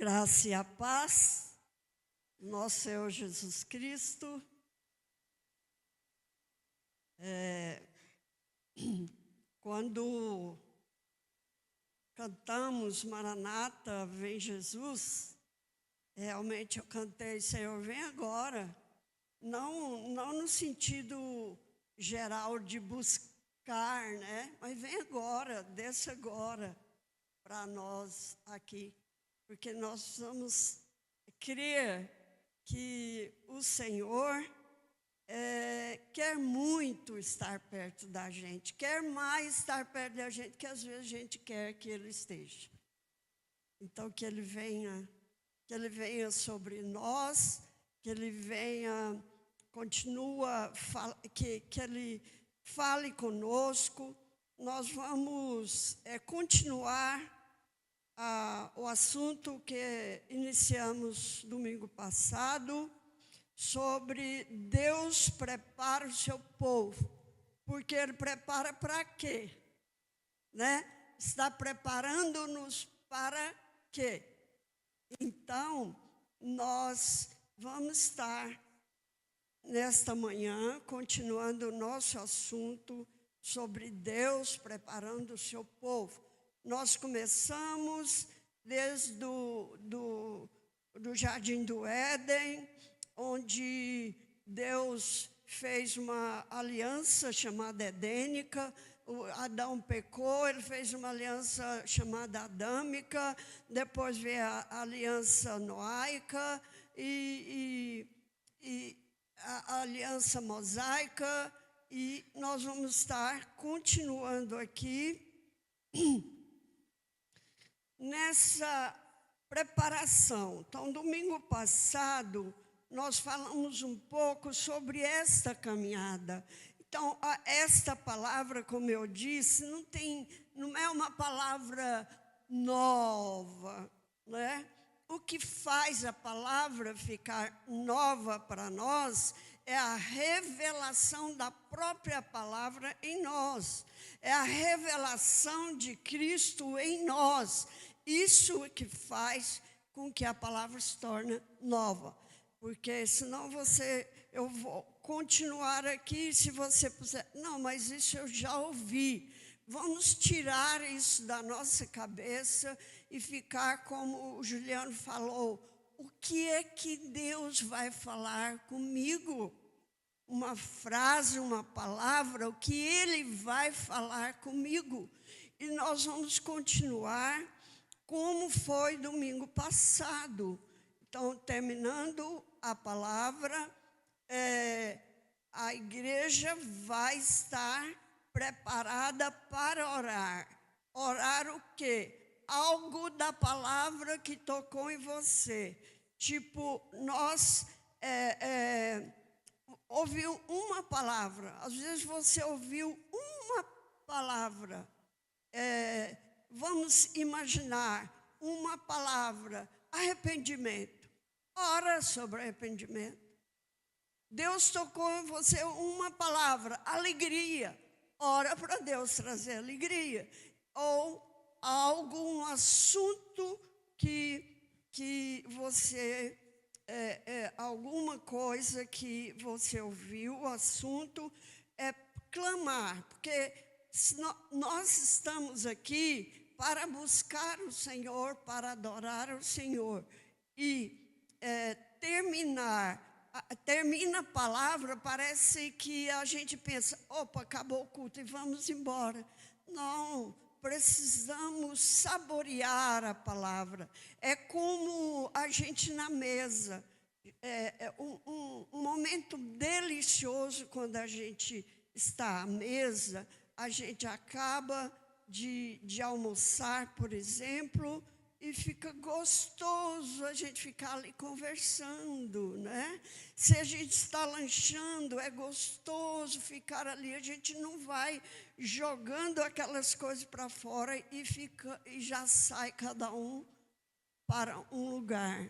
Graça e a paz, nosso Senhor Jesus Cristo. Quando cantamos Maranata, vem Jesus, realmente eu cantei, Senhor, vem agora. Não no sentido geral de buscar, né? Mas vem agora, desça agora para nós aqui. Porque nós vamos crer que o Senhor quer muito estar perto da gente, quer mais estar perto da gente, que às vezes a gente quer que Ele esteja. Então, que Ele venha sobre nós, que Ele venha, que Ele fale conosco. Nós vamos continuar o assunto que iniciamos domingo passado, sobre Deus prepara o seu povo. Porque Ele prepara para quê? Né? Está preparando-nos para quê? Então, nós vamos estar, nesta manhã, continuando o nosso assunto sobre Deus preparando o seu povo. Nós começamos desde do Jardim do Éden, onde Deus fez uma aliança chamada edênica. Adão pecou, ele fez uma aliança chamada adâmica, depois veio a aliança noaica e a aliança mosaica, e nós vamos estar continuando aqui nessa preparação. Então, domingo passado, nós falamos um pouco sobre esta caminhada. Então, esta palavra, como eu disse, não é uma palavra nova, né? O que faz a palavra ficar nova para nós é a revelação da própria palavra em nós. É a revelação de Cristo em nós. Isso é que faz com que a palavra se torne nova. Porque senão eu vou continuar aqui, se você puser, não, mas isso eu já ouvi. Vamos tirar isso da nossa cabeça e ficar como o Juliano falou. O que é que Deus vai falar comigo? Uma frase, uma palavra, o que Ele vai falar comigo? E nós vamos continuar como foi domingo passado. Então, terminando a palavra, a igreja vai estar preparada para orar. Orar o quê? Algo da palavra que tocou em você. Tipo, nós ouviu uma palavra. Às vezes você ouviu uma palavra. Vamos imaginar uma palavra, arrependimento. Ora sobre arrependimento. Deus tocou em você uma palavra, alegria. Ora para Deus trazer alegria. Ou algum assunto que você, alguma coisa que você ouviu, o assunto é clamar. Porque nós estamos aqui para buscar o Senhor, para adorar o Senhor. E termina a palavra, parece que a gente pensa, opa, acabou o culto e vamos embora. Não, precisamos saborear a palavra. É como a gente na mesa. Um momento delicioso quando a gente está à mesa, a gente acaba de almoçar, por exemplo, e fica gostoso a gente ficar ali conversando, né? Se a gente está lanchando, é gostoso ficar ali. A gente não vai jogando aquelas coisas para fora e já sai cada um para um lugar.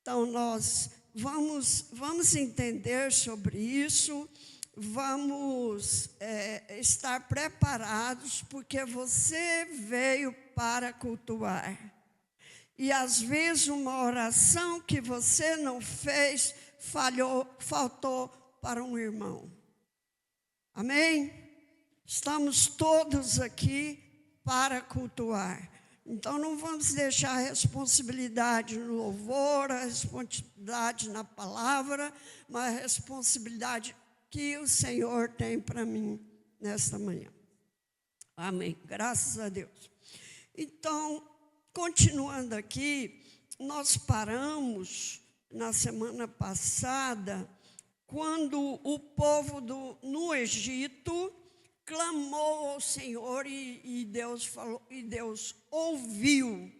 Então, nós vamos entender sobre isso. Vamos estar preparados, porque você veio para cultuar. E às vezes uma oração que você não fez, faltou para um irmão. Amém? Estamos todos aqui para cultuar. Então não vamos deixar a responsabilidade no louvor, a responsabilidade na palavra, mas a responsabilidade que o Senhor tem para mim nesta manhã. Amém. Graças a Deus. Então, continuando aqui, nós paramos na semana passada, quando o povo no Egito clamou ao Senhor e Deus falou, e Deus ouviu,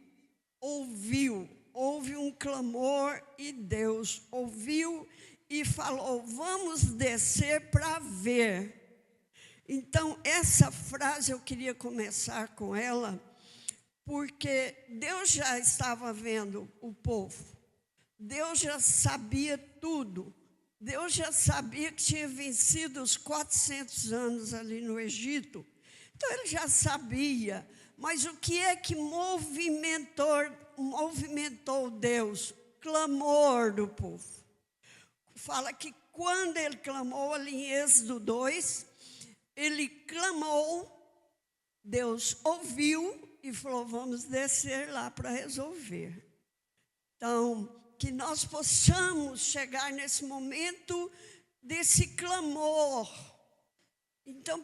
houve um clamor e Deus ouviu e falou, vamos descer para ver. Então, essa frase eu queria começar com ela, porque Deus já estava vendo o povo, Deus já sabia tudo, Deus já sabia que tinha vencido os 400 anos ali no Egito, então ele já sabia, mas o que é que movimentou Deus? Clamor do povo. Fala que quando ele clamou ali em Êxodo 2, ele clamou, Deus ouviu e falou, vamos descer lá para resolver. Então, que nós possamos chegar nesse momento desse clamor. Então,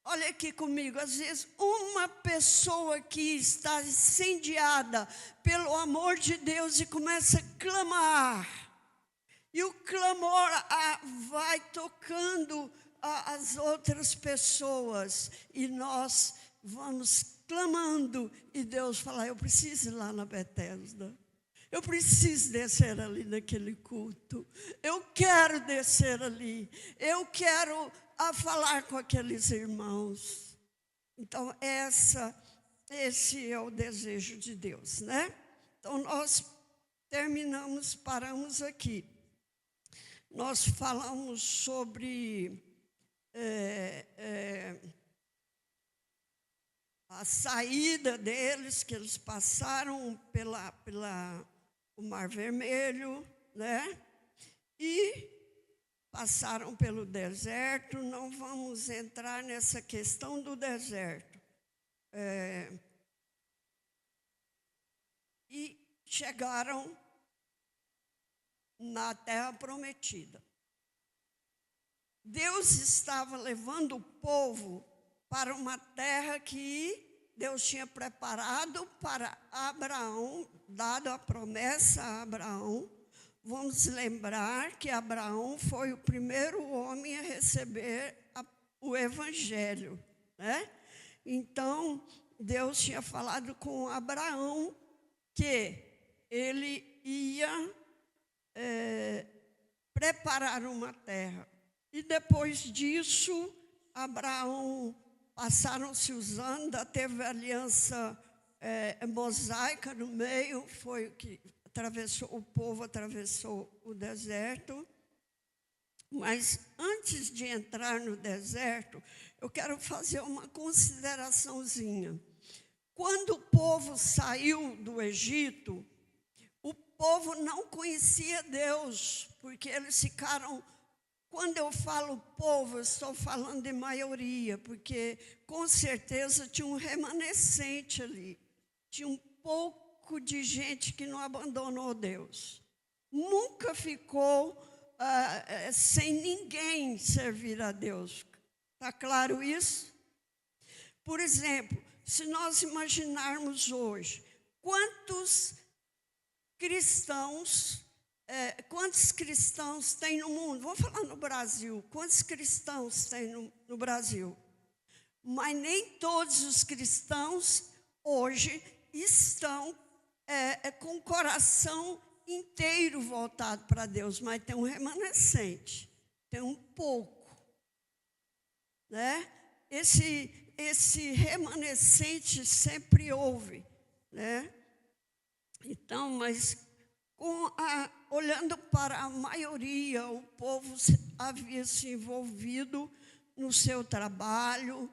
olha aqui comigo, às vezes uma pessoa que está incendiada pelo amor de Deus e começa a clamar, e o clamor vai tocando as outras pessoas, e nós vamos clamando, e Deus fala, eu preciso ir lá na Betesda, eu preciso descer ali naquele culto, eu quero descer ali, eu quero falar com aqueles irmãos. Então, esse é o desejo de Deus, né? Então, nós paramos aqui. Nós falamos sobre a saída deles, que eles passaram o Mar Vermelho, né? E passaram pelo deserto. Não vamos entrar nessa questão do deserto. E chegaram na terra prometida. Deus estava levando o povo para uma terra que Deus tinha preparado para Abraão, dado a promessa a Abraão. Vamos lembrar que Abraão foi o primeiro homem a receber o Evangelho, né? Então, Deus tinha falado com Abraão que ele ia preparar uma terra. E depois disso, Abraão, passaram-se os anos, teve a aliança mosaica no meio, foi o que o povo atravessou o deserto. Mas antes de entrar no deserto, eu quero fazer uma consideraçãozinha. Quando o povo saiu do Egito, o povo não conhecia Deus, porque eles ficaram... Quando eu falo povo, eu estou falando de maioria, porque com certeza tinha um remanescente ali. Tinha um pouco de gente que não abandonou Deus. Nunca ficou sem ninguém servir a Deus. Está claro isso? Por exemplo, se nós imaginarmos hoje, quantos cristãos tem no mundo? Vamos falar no Brasil. Quantos cristãos tem no Brasil? Mas nem todos os cristãos hoje estão com o coração inteiro voltado para Deus, mas tem um remanescente, tem um pouco, né? Esse remanescente sempre houve, né? Então, mas olhando para a maioria, o povo havia se envolvido no seu trabalho.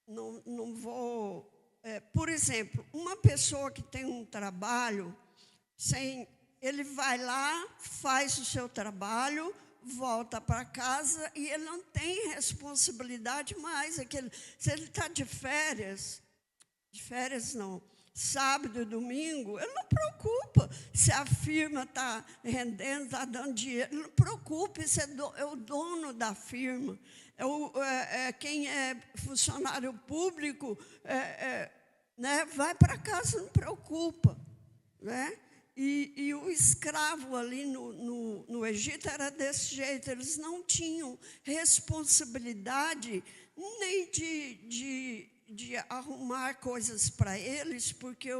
Não vou por exemplo, uma pessoa que tem um trabalho, ele vai lá, faz o seu trabalho, volta para casa e ele não tem responsabilidade mais. Se ele está de férias não, sábado e domingo, ele não preocupa se a firma está rendendo, está dando dinheiro. Ele não preocupa, isso é o dono da firma. Quem é funcionário público, né, vai para casa, não preocupa. Né? E o escravo ali no Egito era desse jeito. Eles não tinham responsabilidade nem de arrumar coisas para eles, porque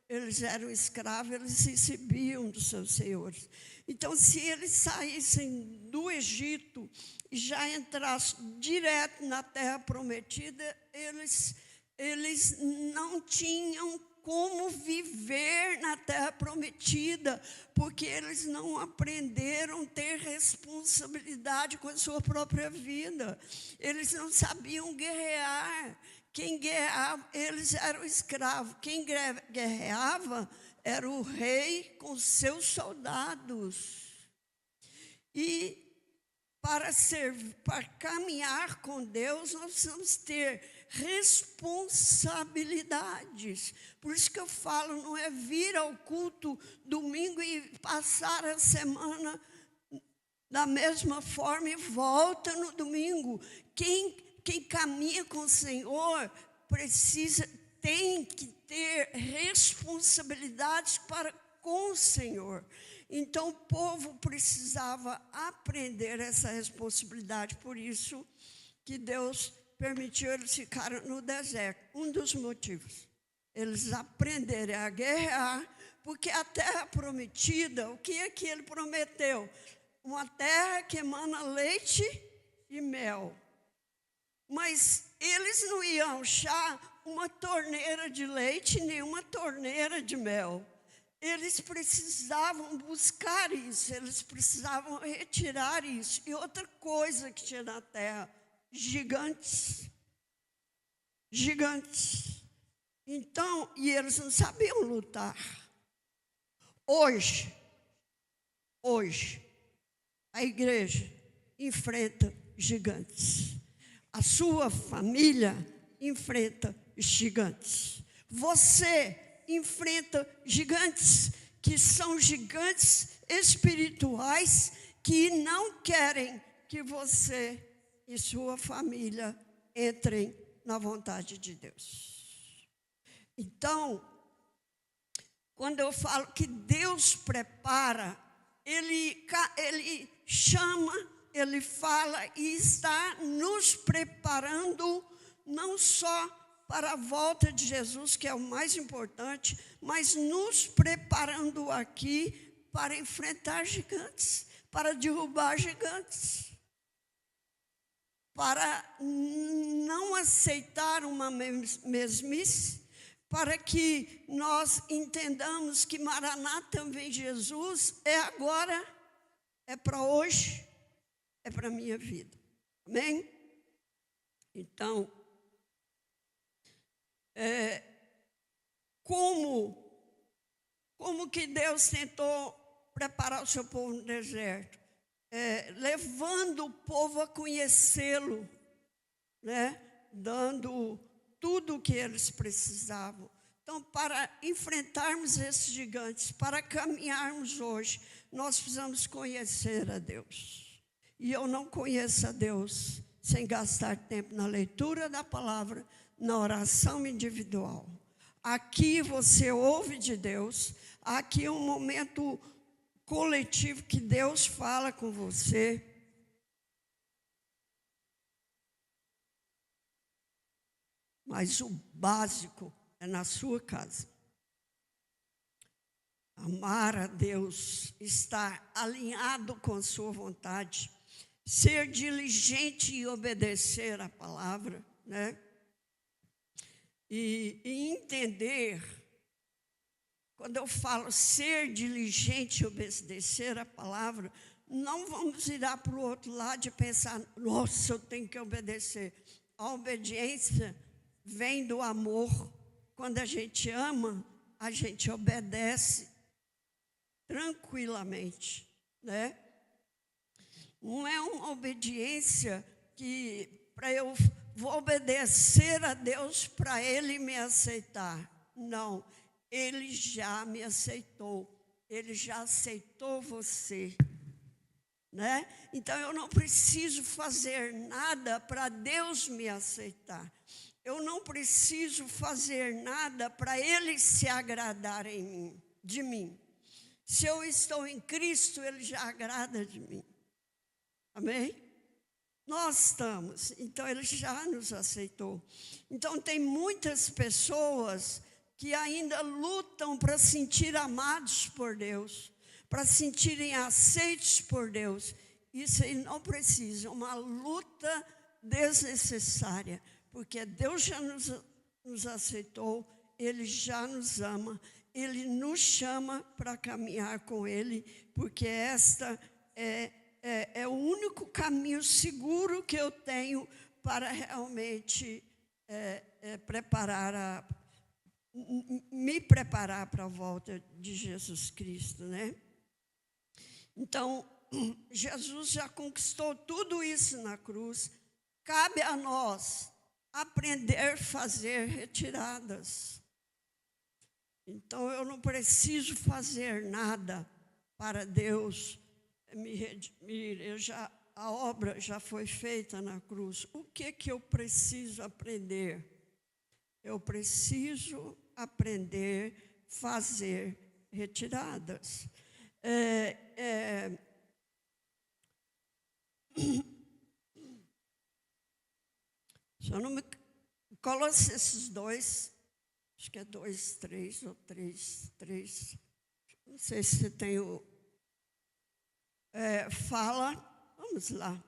eles eram escravos, eles recebiam dos seus senhores. Então, se eles saíssem do Egito e já entrassem direto na terra prometida, eles não tinham como viver na terra prometida, porque eles não aprenderam a ter responsabilidade com a sua própria vida. Eles não sabiam guerrear. Quem guerreava, eles eram escravos. Quem guerreava era o rei com seus soldados. E para caminhar com Deus, nós precisamos ter responsabilidades. Por isso que eu falo, não é vir ao culto domingo e passar a semana da mesma forma e volta no domingo. Quem caminha com o Senhor tem que ter responsabilidades com o Senhor. Então, o povo precisava aprender essa responsabilidade. Por isso que Deus permitiu eles ficarem no deserto. Um dos motivos. Eles aprenderem a guerrear, porque a terra prometida, o que é que ele prometeu? Uma terra que emana leite e mel. Mas eles não iam achar uma torneira de leite, nem uma torneira de mel. Eles precisavam buscar isso, eles precisavam retirar isso. E outra coisa que tinha na terra, gigantes. Gigantes. Então, e eles não sabiam lutar. Hoje, a igreja enfrenta gigantes. A sua família enfrenta gigantes. Você enfrenta gigantes, que são gigantes espirituais, que não querem que você e sua família entrem na vontade de Deus. Então, quando eu falo que Deus prepara, Ele chama, Ele fala e está nos preparando não só para a volta de Jesus, que é o mais importante, mas nos preparando aqui para enfrentar gigantes, para derrubar gigantes, para não aceitar uma mesmice, para que nós entendamos que Maranata vem Jesus, é agora, é para hoje, é para a minha vida. Amém? Então, como que Deus tentou preparar o seu povo no deserto? Levando o povo a conhecê-lo, né? Dando tudo o que eles precisavam. Então, para enfrentarmos esses gigantes, para caminharmos hoje, nós precisamos conhecer a Deus. E eu não conheço a Deus sem gastar tempo na leitura da palavra, na oração individual. Aqui você ouve de Deus, aqui é um momento coletivo que Deus fala com você. Mas o básico é na sua casa. Amar a Deus, estar alinhado com a sua vontade, ser diligente e obedecer a palavra, né? E entender, quando eu falo ser diligente e obedecer a palavra, não vamos virar para o outro lado e pensar, nossa, eu tenho que obedecer. A obediência vem do amor quando a gente ama, a gente obedece tranquilamente, né? Não é uma obediência que vou obedecer a Deus para Ele me aceitar. Não, Ele já me aceitou. Ele já aceitou você, né? Então, eu não preciso fazer nada para Deus me aceitar. Eu não preciso fazer nada para Ele se agradar de mim. Se eu estou em Cristo, Ele já agrada de mim. Amém? Nós estamos, então Ele já nos aceitou. Então, tem muitas pessoas que ainda lutam para se sentir amados por Deus, para se sentirem aceitos por Deus. Isso aí não precisa, é uma luta desnecessária, porque Deus já nos aceitou, Ele já nos ama, Ele nos chama para caminhar com Ele, porque esta é o único caminho seguro que eu tenho para realmente me preparar para a volta de Jesus Cristo, né? Então, Jesus já conquistou tudo isso na cruz. Cabe a nós aprender a fazer retiradas. Então, eu não preciso fazer nada para Deus me redimir. A obra já foi feita na cruz. O que eu preciso aprender? Eu preciso aprender a fazer retiradas. Colossenses 2, acho que é 2, 3 ou 3, 3. Não sei se tem o... fala, vamos lá.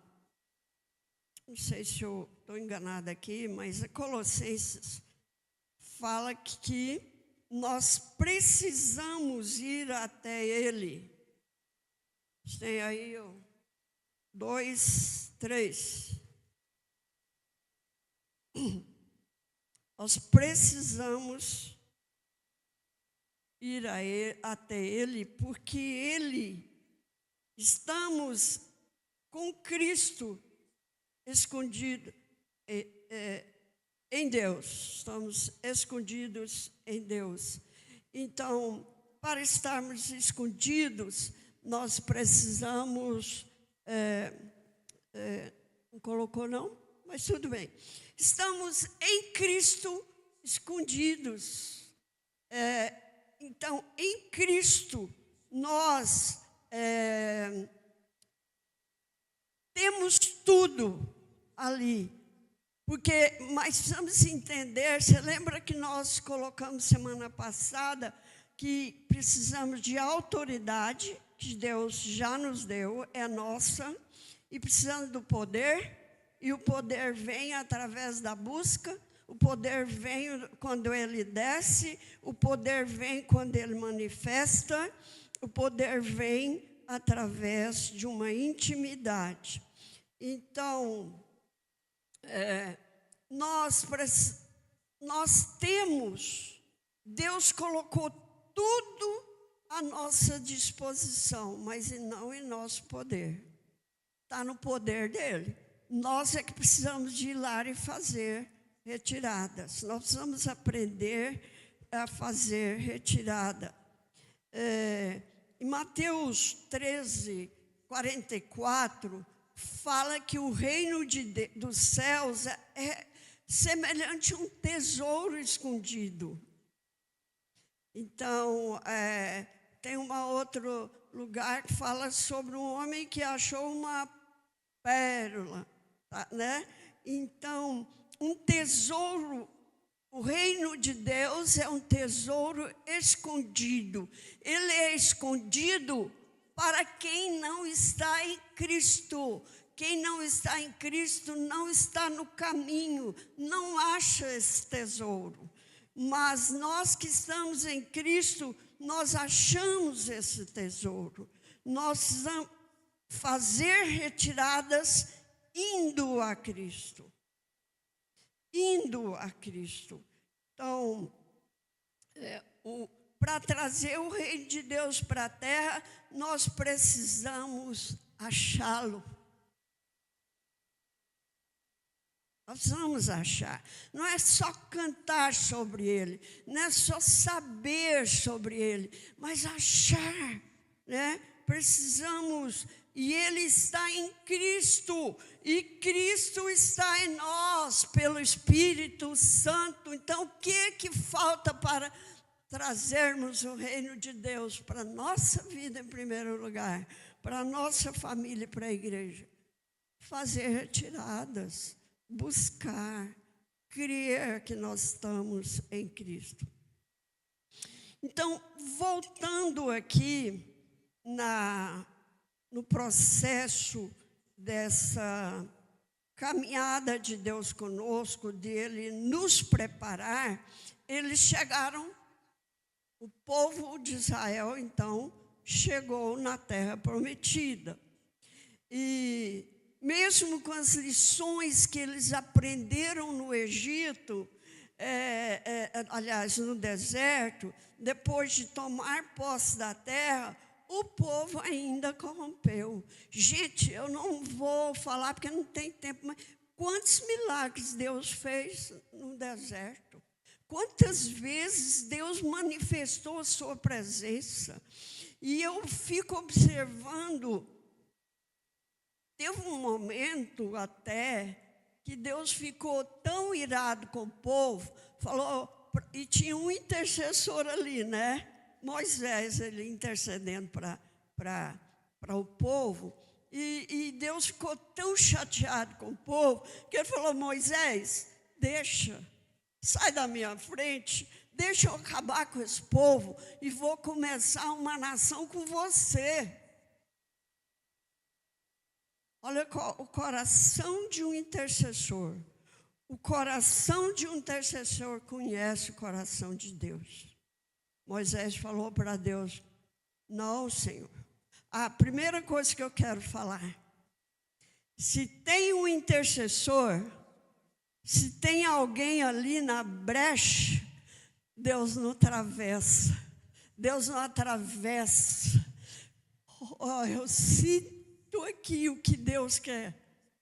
Não sei se eu estou enganada aqui, mas Colossenses fala que nós precisamos ir até Ele. Tem aí o 2, 3. Nós precisamos ir até Ele, porque estamos com Cristo escondido em Deus. Estamos escondidos em Deus. Então, para estarmos escondidos, nós precisamos... não colocou, não? Mas tudo bem. Estamos em Cristo escondidos. Então, em Cristo, nós temos tudo ali. Porque, mas precisamos entender, você lembra que nós colocamos semana passada que precisamos de autoridade, que Deus já nos deu, é nossa, e precisamos do poder, e o poder vem através da busca, o poder vem quando Ele desce, o poder vem quando Ele manifesta, o poder vem através de uma intimidade. Então, nós temos, Deus colocou tudo à nossa disposição, mas não em nosso poder. Está no poder dEle. Nós é que precisamos de ir lá e fazer retiradas. Nós precisamos aprender a fazer retirada. Em Mateus 13, 44, fala que o reino dos céus é semelhante a um tesouro escondido. Então, tem outro lugar que fala sobre um homem que achou uma pérola, tá, né? Então, um tesouro, o reino de Deus é um tesouro escondido. Ele é escondido para quem não está em Cristo. Quem não está em Cristo não está no caminho, não acha esse tesouro. Mas nós que estamos em Cristo, nós achamos esse tesouro. Nós precisamos fazer retiradas indo a Cristo. Indo a Cristo. Então, para trazer o reino de Deus para a terra, nós precisamos achá-lo. Nós vamos achar. Não é só cantar sobre ele, não é só saber sobre ele, mas achar, né? Precisamos, e ele está em Cristo, e Cristo está em nós, pelo Espírito Santo. Então, o que falta para trazermos o reino de Deus para a nossa vida em primeiro lugar, para a nossa família e para a igreja? Fazer retiradas, buscar, crer que nós estamos em Cristo. Então, voltando aqui no processo dessa caminhada de Deus conosco, dele nos preparar, eles chegaram, o povo de Israel, então, chegou na terra prometida. E mesmo com as lições que eles aprenderam no Egito, aliás, no deserto, depois de tomar posse da terra, o povo ainda corrompeu. Gente, eu não vou falar porque não tem tempo, mas quantos milagres Deus fez no deserto? Quantas vezes Deus manifestou a sua presença? E eu fico observando. Teve um momento até que Deus ficou tão irado com o povo, falou, e tinha um intercessor ali, né? Moisés, ele intercedendo para o povo, e Deus ficou tão chateado com o povo, que ele falou, Moisés, sai da minha frente, deixa eu acabar com esse povo, e vou começar uma nação com você. Olha o coração de um intercessor. O coração de um intercessor conhece o coração de Deus. Moisés falou para Deus, não, Senhor. A primeira coisa que eu quero falar, se tem um intercessor, se tem alguém ali na brecha, Deus não atravessa. Deus não atravessa. Oh, eu sinto aqui o que Deus quer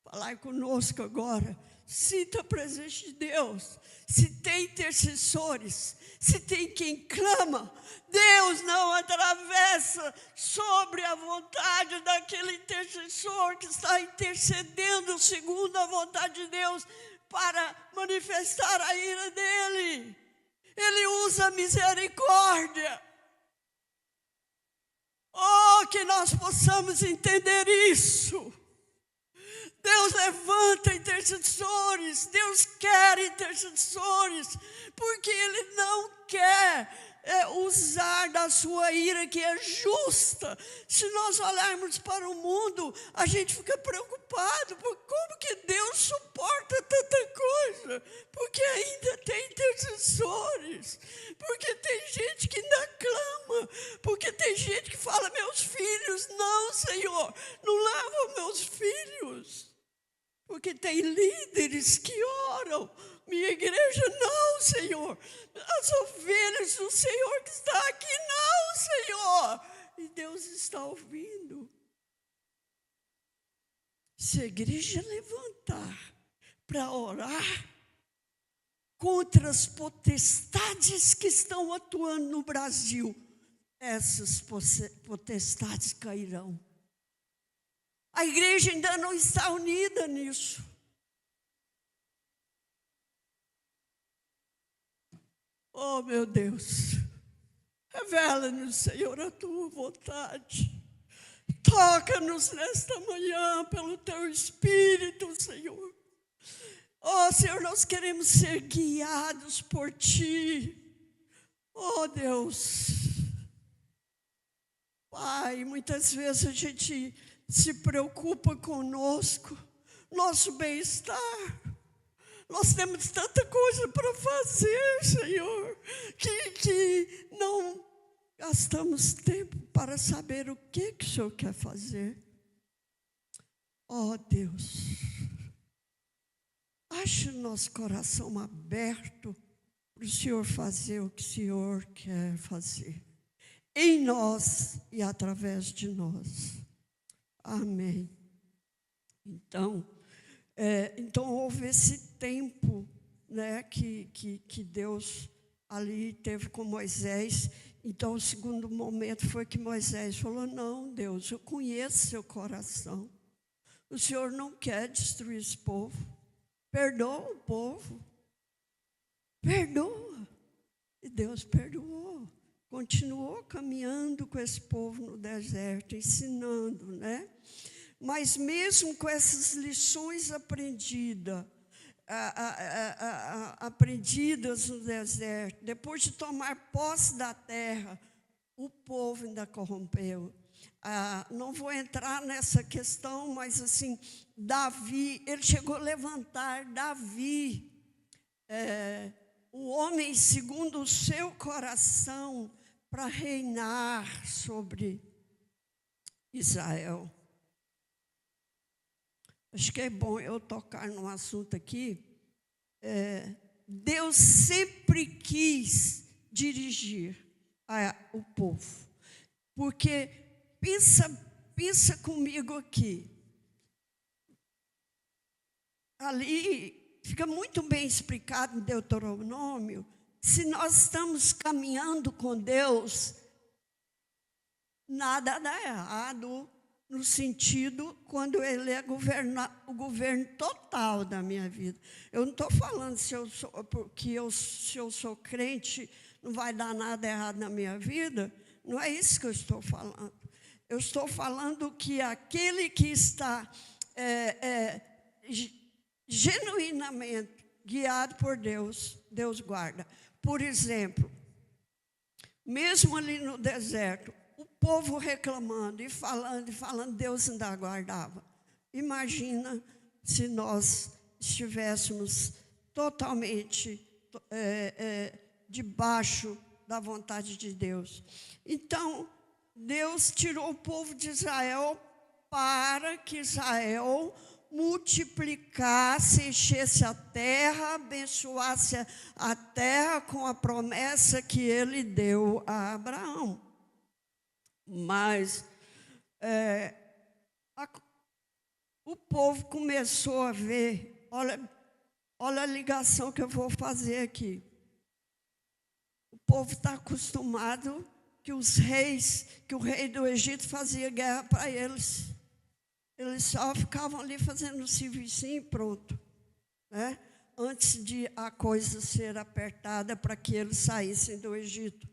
falar conosco agora. Sinta a presença de Deus. Se tem intercessores, se tem quem clama, Deus não atravessa sobre a vontade daquele intercessor que está intercedendo segundo a vontade de Deus para manifestar a ira dele. Ele usa a misericórdia. Oh, que nós possamos entender isso. Deus levanta intercessores, Deus quer intercessores, porque Ele não quer usar da sua ira que é justa. Se nós olharmos para o mundo, a gente fica preocupado, por como que Deus suporta tanta coisa, porque ainda tem intercessores, porque tem gente que ainda clama, porque tem gente que fala, meus filhos, não, Senhor, não leva meus filhos. Porque tem líderes que oram, minha igreja, não, Senhor. As ovelhas do Senhor que está aqui, não, Senhor. E Deus está ouvindo. Se a igreja levantar para orar contra as potestades que estão atuando no Brasil, essas potestades cairão. A igreja ainda não está unida nisso. Oh, meu Deus, revela-nos, Senhor, a tua vontade. Toca-nos nesta manhã pelo teu Espírito, Senhor. Oh, Senhor, nós queremos ser guiados por ti. Oh, Deus. Pai, muitas vezes a gente se preocupa conosco, nosso bem-estar. Nós temos tanta coisa para fazer, Senhor, que não gastamos tempo para saber o que o Senhor quer fazer. Oh, Deus, ache o nosso coração aberto para o Senhor fazer o que o Senhor quer fazer, em nós e através de nós. Amém. Então houve esse tempo, né, que Deus ali teve com Moisés. Então, o segundo momento foi que Moisés falou: não, Deus, eu conheço seu coração. O Senhor não quer destruir esse povo. Perdoa o povo. Perdoa. E Deus perdoou. Continuou caminhando com esse povo no deserto, ensinando, né? Mas mesmo com essas lições aprendidas no deserto, depois de tomar posse da terra, o povo ainda corrompeu. Não vou entrar nessa questão, mas assim, Davi, ele chegou a levantar Davi, o homem segundo o seu coração, para reinar sobre Israel. Acho que é bom eu tocar num assunto aqui. Deus sempre quis dirigir o povo. Porque, pensa comigo aqui. Ali fica muito bem explicado em Deuteronômio. Se nós estamos caminhando com Deus, nada dá errado, no sentido quando Ele é o governo total da minha vida. Eu não estou falando se eu sou crente, não vai dar nada errado na minha vida. Não é isso que eu estou falando. Eu estou falando que aquele que está genuinamente guiado por Deus, Deus guarda. Por exemplo, mesmo ali no deserto, o povo reclamando e falando, Deus ainda guardava. Imagina se nós estivéssemos totalmente debaixo da vontade de Deus. Então, Deus tirou o povo de Israel para que Israel multiplicasse, enchesse a terra, abençoasse a terra com a promessa que Ele deu a Abraão. Mas o povo começou a ver, olha a ligação que eu vou fazer aqui. O povo está acostumado que o rei do Egito fazia guerra para eles. Eles só ficavam ali fazendo o serviço e pronto, né? Antes de a coisa ser apertada para que eles saíssem do Egito.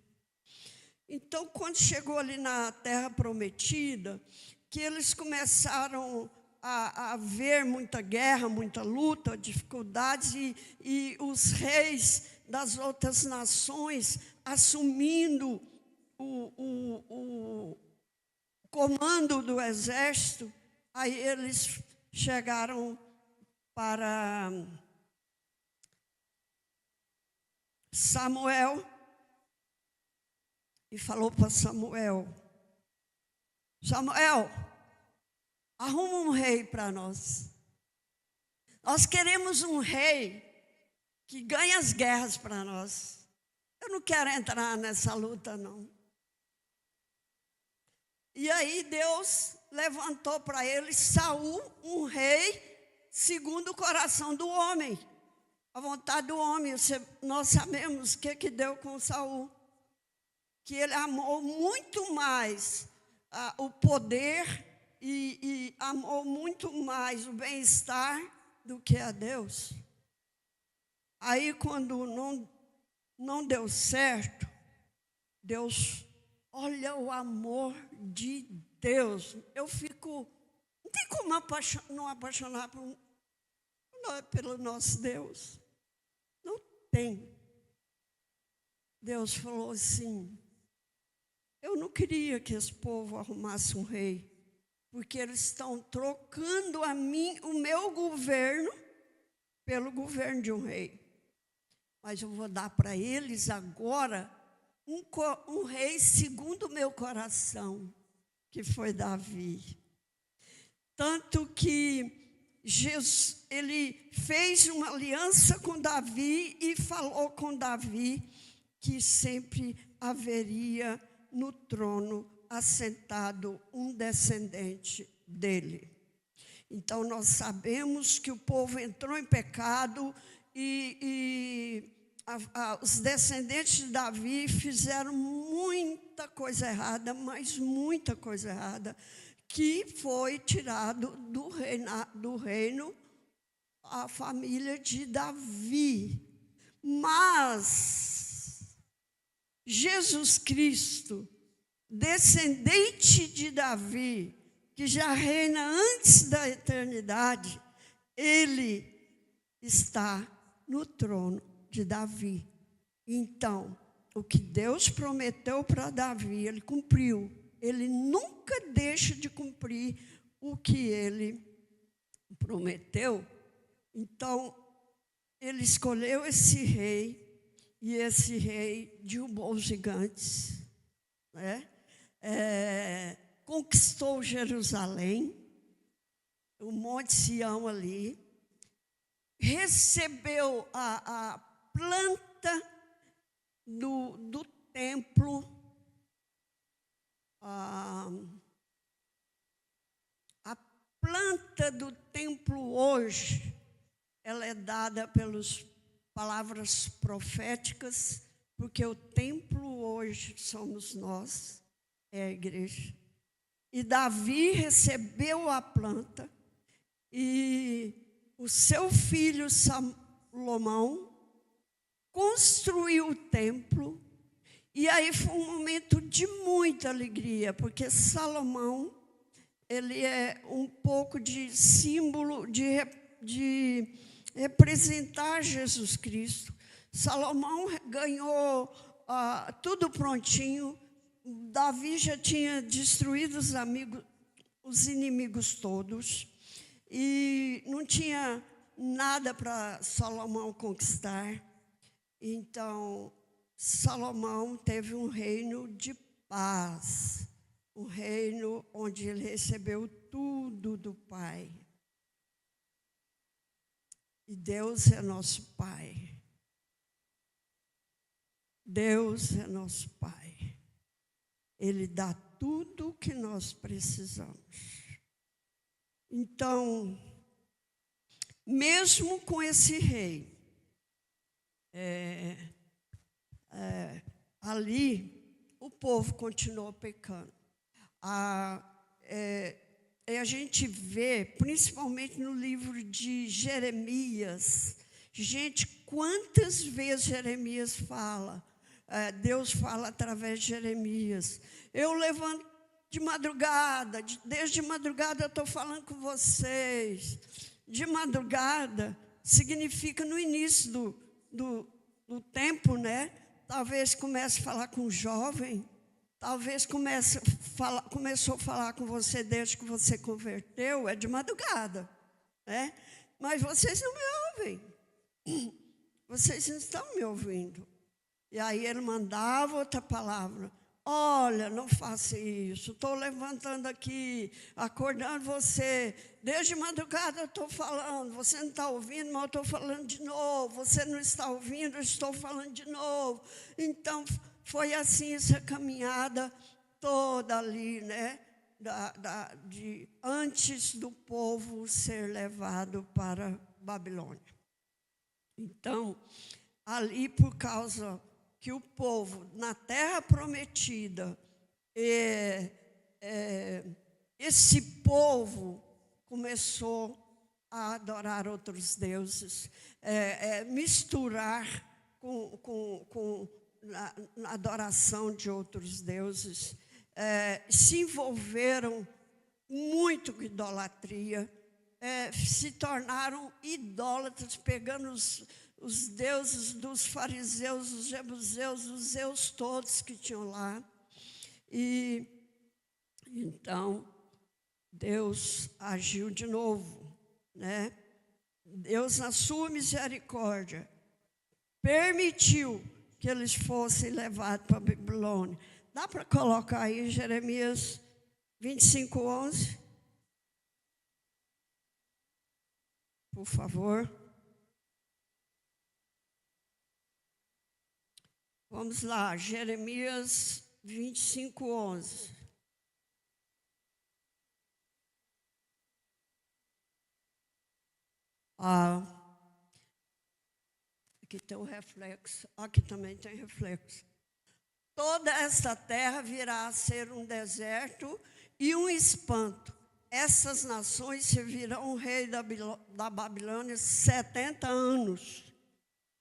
Então, quando chegou ali na Terra Prometida, que eles começaram a ver muita guerra, muita luta, dificuldades, e os reis das outras nações assumindo o comando do exército, aí eles chegaram para Samuel e falou para Samuel: Samuel, arruma um rei para nós. Nós queremos um rei que ganhe as guerras para nós. Eu não quero entrar nessa luta, não. E aí Deus levantou para ele Saul, um rei segundo o coração do homem, a vontade do homem. Nós sabemos o que deu com Saul, que ele amou muito mais o poder e amou muito mais o bem-estar do que a Deus. Aí, quando não deu certo, Deus, olha o amor de Deus. Eu fico, não tem como não apaixonar pelo nosso Deus. Não tem. Deus falou assim: eu não queria que esse povo arrumasse um rei, porque eles estão trocando o meu governo pelo governo de um rei. Mas eu vou dar para eles agora um rei segundo o meu coração, que foi Davi. Tanto que Jesus, ele fez uma aliança com Davi e falou com Davi que sempre haveria no trono assentado um descendente dele. Então, nós sabemos que o povo entrou em pecado e os descendentes de Davi fizeram muita coisa errada, mas muita coisa errada, que foi tirado do reino a família de Davi. Mas Jesus Cristo, descendente de Davi, que já reina antes da eternidade, ele está no trono de Davi. Então, o que Deus prometeu para Davi, ele cumpriu. Ele nunca deixa de cumprir o que ele prometeu. Então, ele escolheu esse rei, e esse rei derrubou os gigantes, né? Conquistou Jerusalém, o Monte Sião ali, recebeu a planta do templo, a planta do templo hoje, ela é dada pelas palavras proféticas, porque o templo hoje somos nós, é a igreja. E Davi recebeu a planta, e o seu filho Salomão construiu o templo, e aí foi um momento de muita alegria, porque Salomão, ele é um pouco de símbolo de representar Jesus Cristo. Salomão ganhou tudo prontinho. Davi já tinha destruído os inimigos todos, e não tinha nada para Salomão conquistar. Então, Salomão teve um reino de paz, um reino onde ele recebeu tudo do Pai. E Deus é nosso Pai. Deus é nosso Pai. Ele dá tudo o que nós precisamos. Então, mesmo com esse rei, ali o povo continuou pecando. A gente vê, principalmente no livro de Jeremias, gente, quantas vezes Jeremias fala, Deus fala através de Jeremias. Eu levanto de madrugada, desde madrugada eu estou falando com vocês. De madrugada significa no início do tempo, né? Talvez comece a falar com o jovem, talvez começou a falar com você desde que você converteu, é de madrugada, né? Mas vocês não me ouvem, vocês não estão me ouvindo. E aí ele mandava outra palavra. Olha, não faça isso, estou levantando aqui, acordando você. Desde madrugada eu estou falando, você não está ouvindo, mas eu estou falando de novo. Você não está ouvindo, eu estou falando de novo. Então, foi assim essa caminhada toda ali, né? Antes do povo ser levado para Babilônia. Então, ali por causa que o povo, na terra prometida, esse povo começou a adorar outros deuses, misturar com a adoração de outros deuses, se envolveram muito com idolatria, se tornaram idólatras, pegando os deuses dos fariseus, os jebuseus, os zeus todos que tinham lá. E então Deus agiu de novo, né? Deus, na sua misericórdia, permitiu que eles fossem levados para a Babilônia. Dá para colocar aí Jeremias 25:11? por favor. Vamos lá, Jeremias 25:11. Aqui tem o reflexo, aqui também tem reflexo. Toda esta terra virá a ser um deserto e um espanto. Essas nações servirão o rei da Babilônia 70 anos.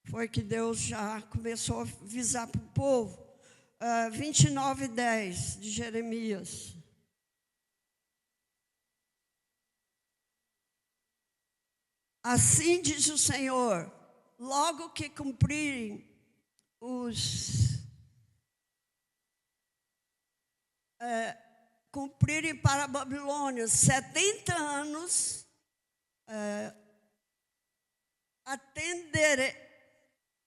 Foi que Deus já começou a avisar para o povo. 29:10 de Jeremias. Assim diz o Senhor, logo que cumprirem cumprirem para a Babilônia 70 anos, atenderei.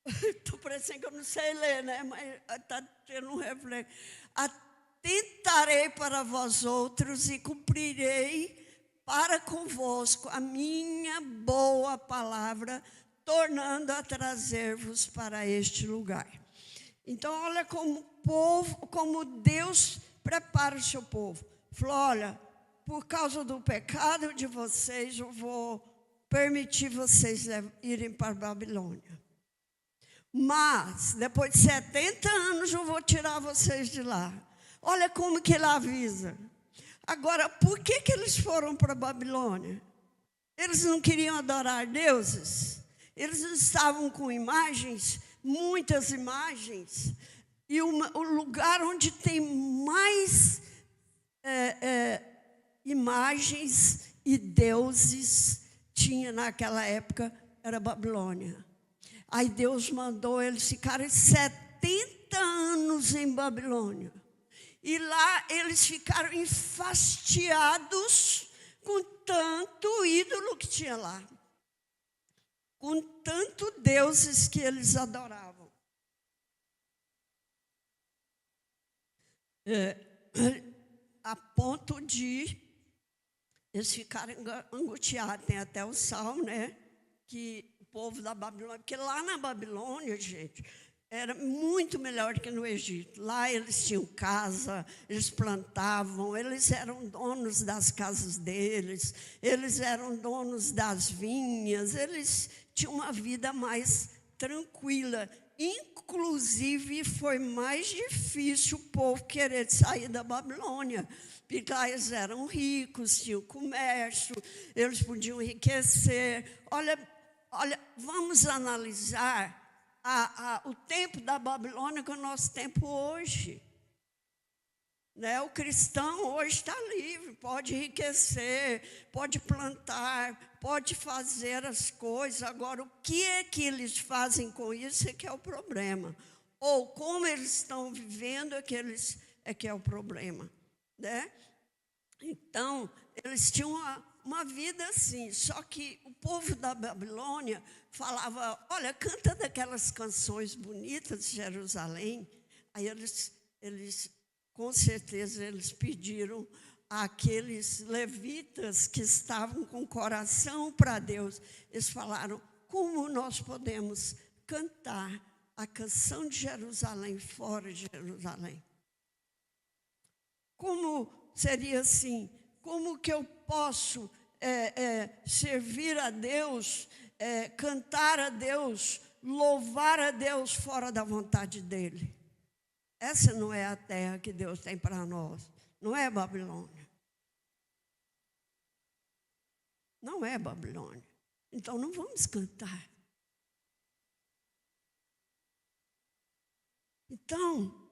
Estou parecendo que eu não sei ler, né? Mas está tendo um reflexo. Atentarei para vós outros e cumprirei para convosco a minha boa palavra, tornando a trazer-vos para este lugar. Então, olha como Deus prepara o seu povo. Falou, olha, por causa do pecado de vocês, eu vou permitir vocês irem para a Babilônia. Mas, depois de 70 anos, eu vou tirar vocês de lá. Olha como que ele avisa. Agora, por que eles foram para a Babilônia? Eles não queriam adorar deuses? Eles estavam com imagens, muitas imagens. E o lugar onde tem mais imagens e deuses tinha naquela época era a Babilônia. Aí Deus mandou eles ficarem 70 anos em Babilônia. E lá eles ficaram enfastiados com tanto ídolo que tinha lá. Com tanto deuses que eles adoravam. A ponto de eles ficarem angustiados. Tem até o Salmo, né? Que o povo da Babilônia... Porque lá na Babilônia, gente... Era muito melhor que no Egito. Lá eles tinham casa, eles plantavam, eles eram donos das casas deles, eles eram donos das vinhas, eles tinham uma vida mais tranquila. Inclusive, foi mais difícil o povo querer sair da Babilônia, porque lá eles eram ricos, tinham comércio, eles podiam enriquecer. Olha, vamos analisar o tempo da Babilônia com o nosso tempo hoje. Né? O cristão hoje está livre, pode enriquecer, pode plantar, pode fazer as coisas. Agora, o que é que eles fazem com isso é que é o problema. Ou como eles estão vivendo é que é o problema. Né? Então, eles tinham uma vida assim, só que o povo da Babilônia falava, olha, canta daquelas canções bonitas de Jerusalém. Aí eles com certeza, eles pediram àqueles levitas que estavam com o coração para Deus. Eles falaram, como nós podemos cantar a canção de Jerusalém fora de Jerusalém? Como seria assim? Como que eu posso servir a Deus, cantar a Deus, louvar a Deus fora da vontade dEle? Essa não é a terra que Deus tem para nós. Não é Babilônia. Não é Babilônia. Então, não vamos cantar. Então,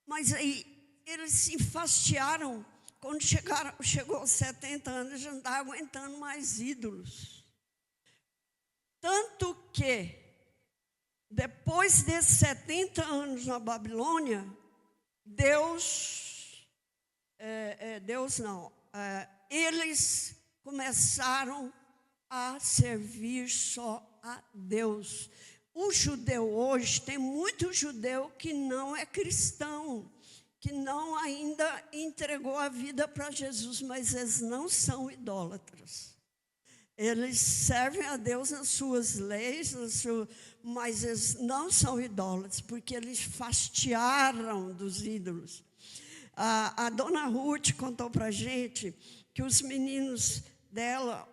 mas aí, eles se enfastiaram. Quando chegou aos 70 anos, já não estavam aguentando mais ídolos. Tanto que, depois desses 70 anos na Babilônia, eles começaram a servir só a Deus. O judeu hoje, tem muito judeu que não é cristão. que não ainda entregou a vida para Jesus, mas eles não são idólatras. Eles servem a Deus nas suas leis, mas eles não são idólatras, porque eles fastiaram dos ídolos. A dona Ruth contou para a gente que os meninos dela,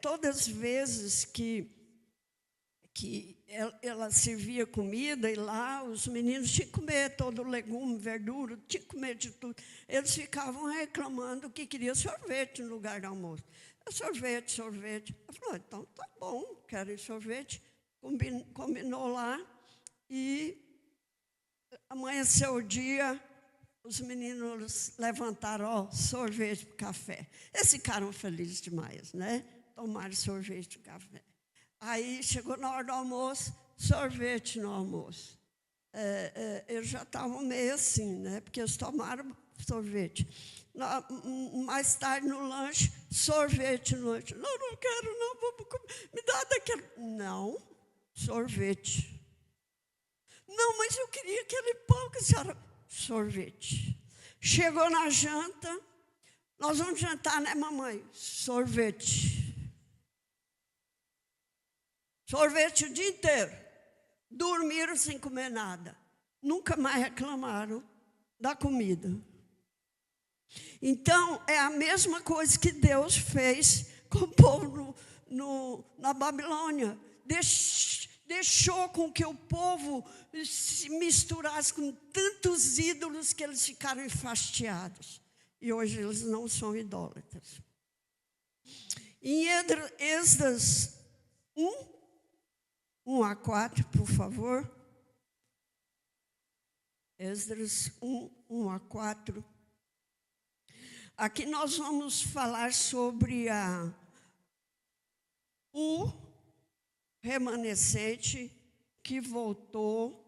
todas as vezes que ela servia comida, e lá os meninos tinham que comer todo legume, verdura, tinham que comer de tudo. Eles ficavam reclamando que queriam sorvete no lugar do almoço. Sorvete, sorvete. Ela falou, então tá bom, querem sorvete. Combinou lá e amanheceu o dia, os meninos levantaram, ó, sorvete e café. Eles ficaram felizes demais, né? Tomaram sorvete e café. Aí chegou na hora do almoço, sorvete no almoço. Eles já estavam meio assim, né? Porque eles tomaram sorvete. Mais tarde no lanche, sorvete no lanche. Não quero, não, vamos comer. Me dá daquele. Não, sorvete. Não, mas eu queria aquele pão que a senhora. Sorvete. Chegou na janta, nós vamos jantar, né, mamãe? Sorvete. Sorvete o dia inteiro. Dormiram sem comer nada. Nunca mais reclamaram da comida. Então, é a mesma coisa que Deus fez com o povo na Babilônia. Deixou com que o povo se misturasse com tantos ídolos que eles ficaram enfastiados. E hoje eles não são idólatras. Em Esdras 1:4, por favor. Esdras 1:4. Aqui nós vamos falar sobre o remanescente que voltou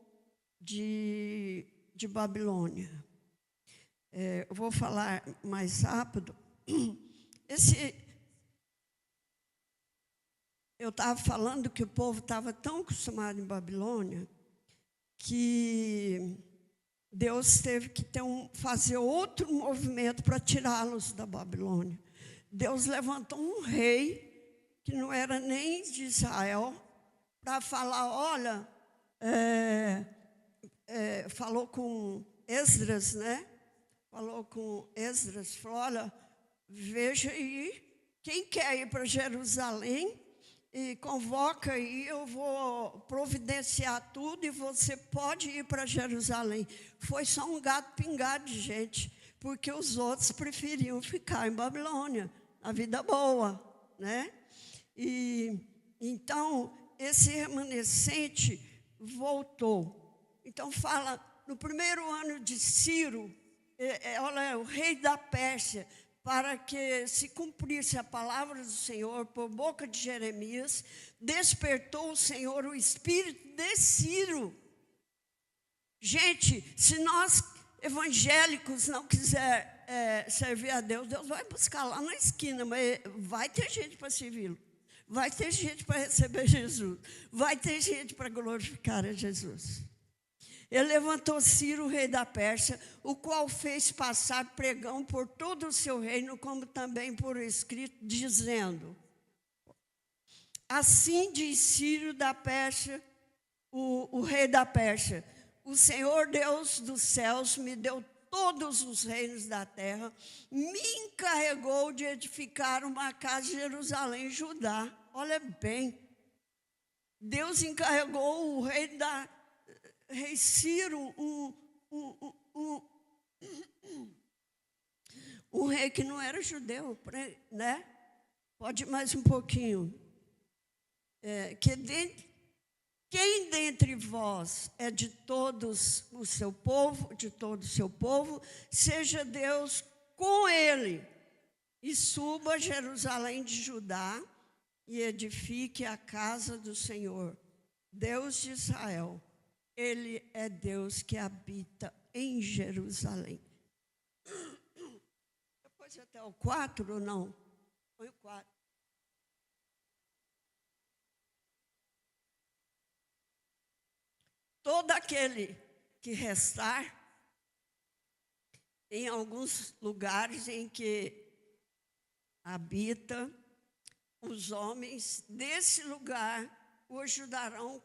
de Babilônia. Eu vou falar mais rápido. Eu estava falando que o povo estava tão acostumado em Babilônia que Deus teve que fazer outro movimento para tirá-los da Babilônia. Deus levantou um rei que não era nem de Israel, para falar, olha, falou com Esdras, né? Falou com Esdras, falou, olha, veja aí, quem quer ir para Jerusalém, e convoca aí, eu vou providenciar tudo e você pode ir para Jerusalém. Foi só um gato pingado de gente, porque os outros preferiam ficar em Babilônia, a vida boa, né? E então, esse remanescente voltou. Então, fala, no primeiro ano de Ciro, olha, o rei da Pérsia, para que se cumprisse a palavra do Senhor por boca de Jeremias, despertou o Senhor o espírito de Ciro. Gente, se nós evangélicos não quiser servir a Deus, Deus vai buscar lá na esquina, mas vai ter gente para servi-lo. Vai ter gente para receber Jesus. Vai ter gente para glorificar a Jesus. Ele levantou Ciro, rei da Pérsia, o qual fez passar pregão por todo o seu reino, como também por escrito, dizendo: assim diz Ciro da Pérsia, o rei da Pérsia: o Senhor Deus dos céus me deu todos os reinos da terra, me encarregou de edificar uma casa em Jerusalém, Judá. Olha bem, Deus encarregou o rei Ciro, um rei que não era judeu, né? Pode ir mais um pouquinho. Quem dentre vós é de todos o seu povo, seja Deus com ele, e suba a Jerusalém de Judá, e edifique a casa do Senhor, Deus de Israel. Ele é Deus que habita em Jerusalém. Depois até o 4 ou não? Foi o 4. Todo aquele que restar, em alguns lugares em que habita, os homens desse lugar o ajudarão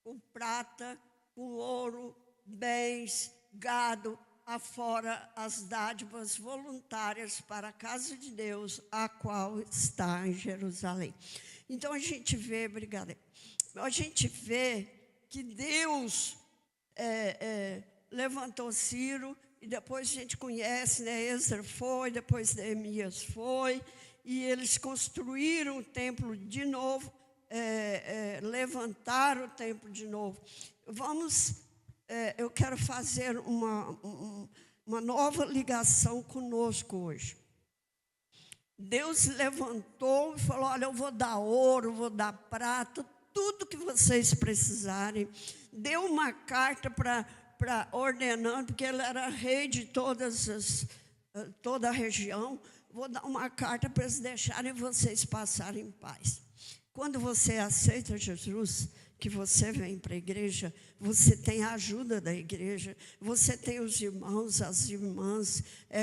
com prata, com ouro, bens, gado, afora as dádivas voluntárias para a casa de Deus, a qual está em Jerusalém. Então, a gente vê, obrigada, a gente vê que Deus levantou Ciro, e depois a gente conhece, né? Esdras foi, depois Neemias foi, e eles construíram o templo de novo, levantaram o templo de novo. Eu quero fazer uma nova ligação conosco hoje. Deus levantou e falou: olha, eu vou dar ouro, vou dar prata, tudo que vocês precisarem. Deu uma carta para ordenando, porque ele era rei de toda a região. Vou dar uma carta para eles deixarem vocês passarem em paz. Quando você aceita Jesus, que você vem para a igreja, você tem a ajuda da igreja, você tem os irmãos, as irmãs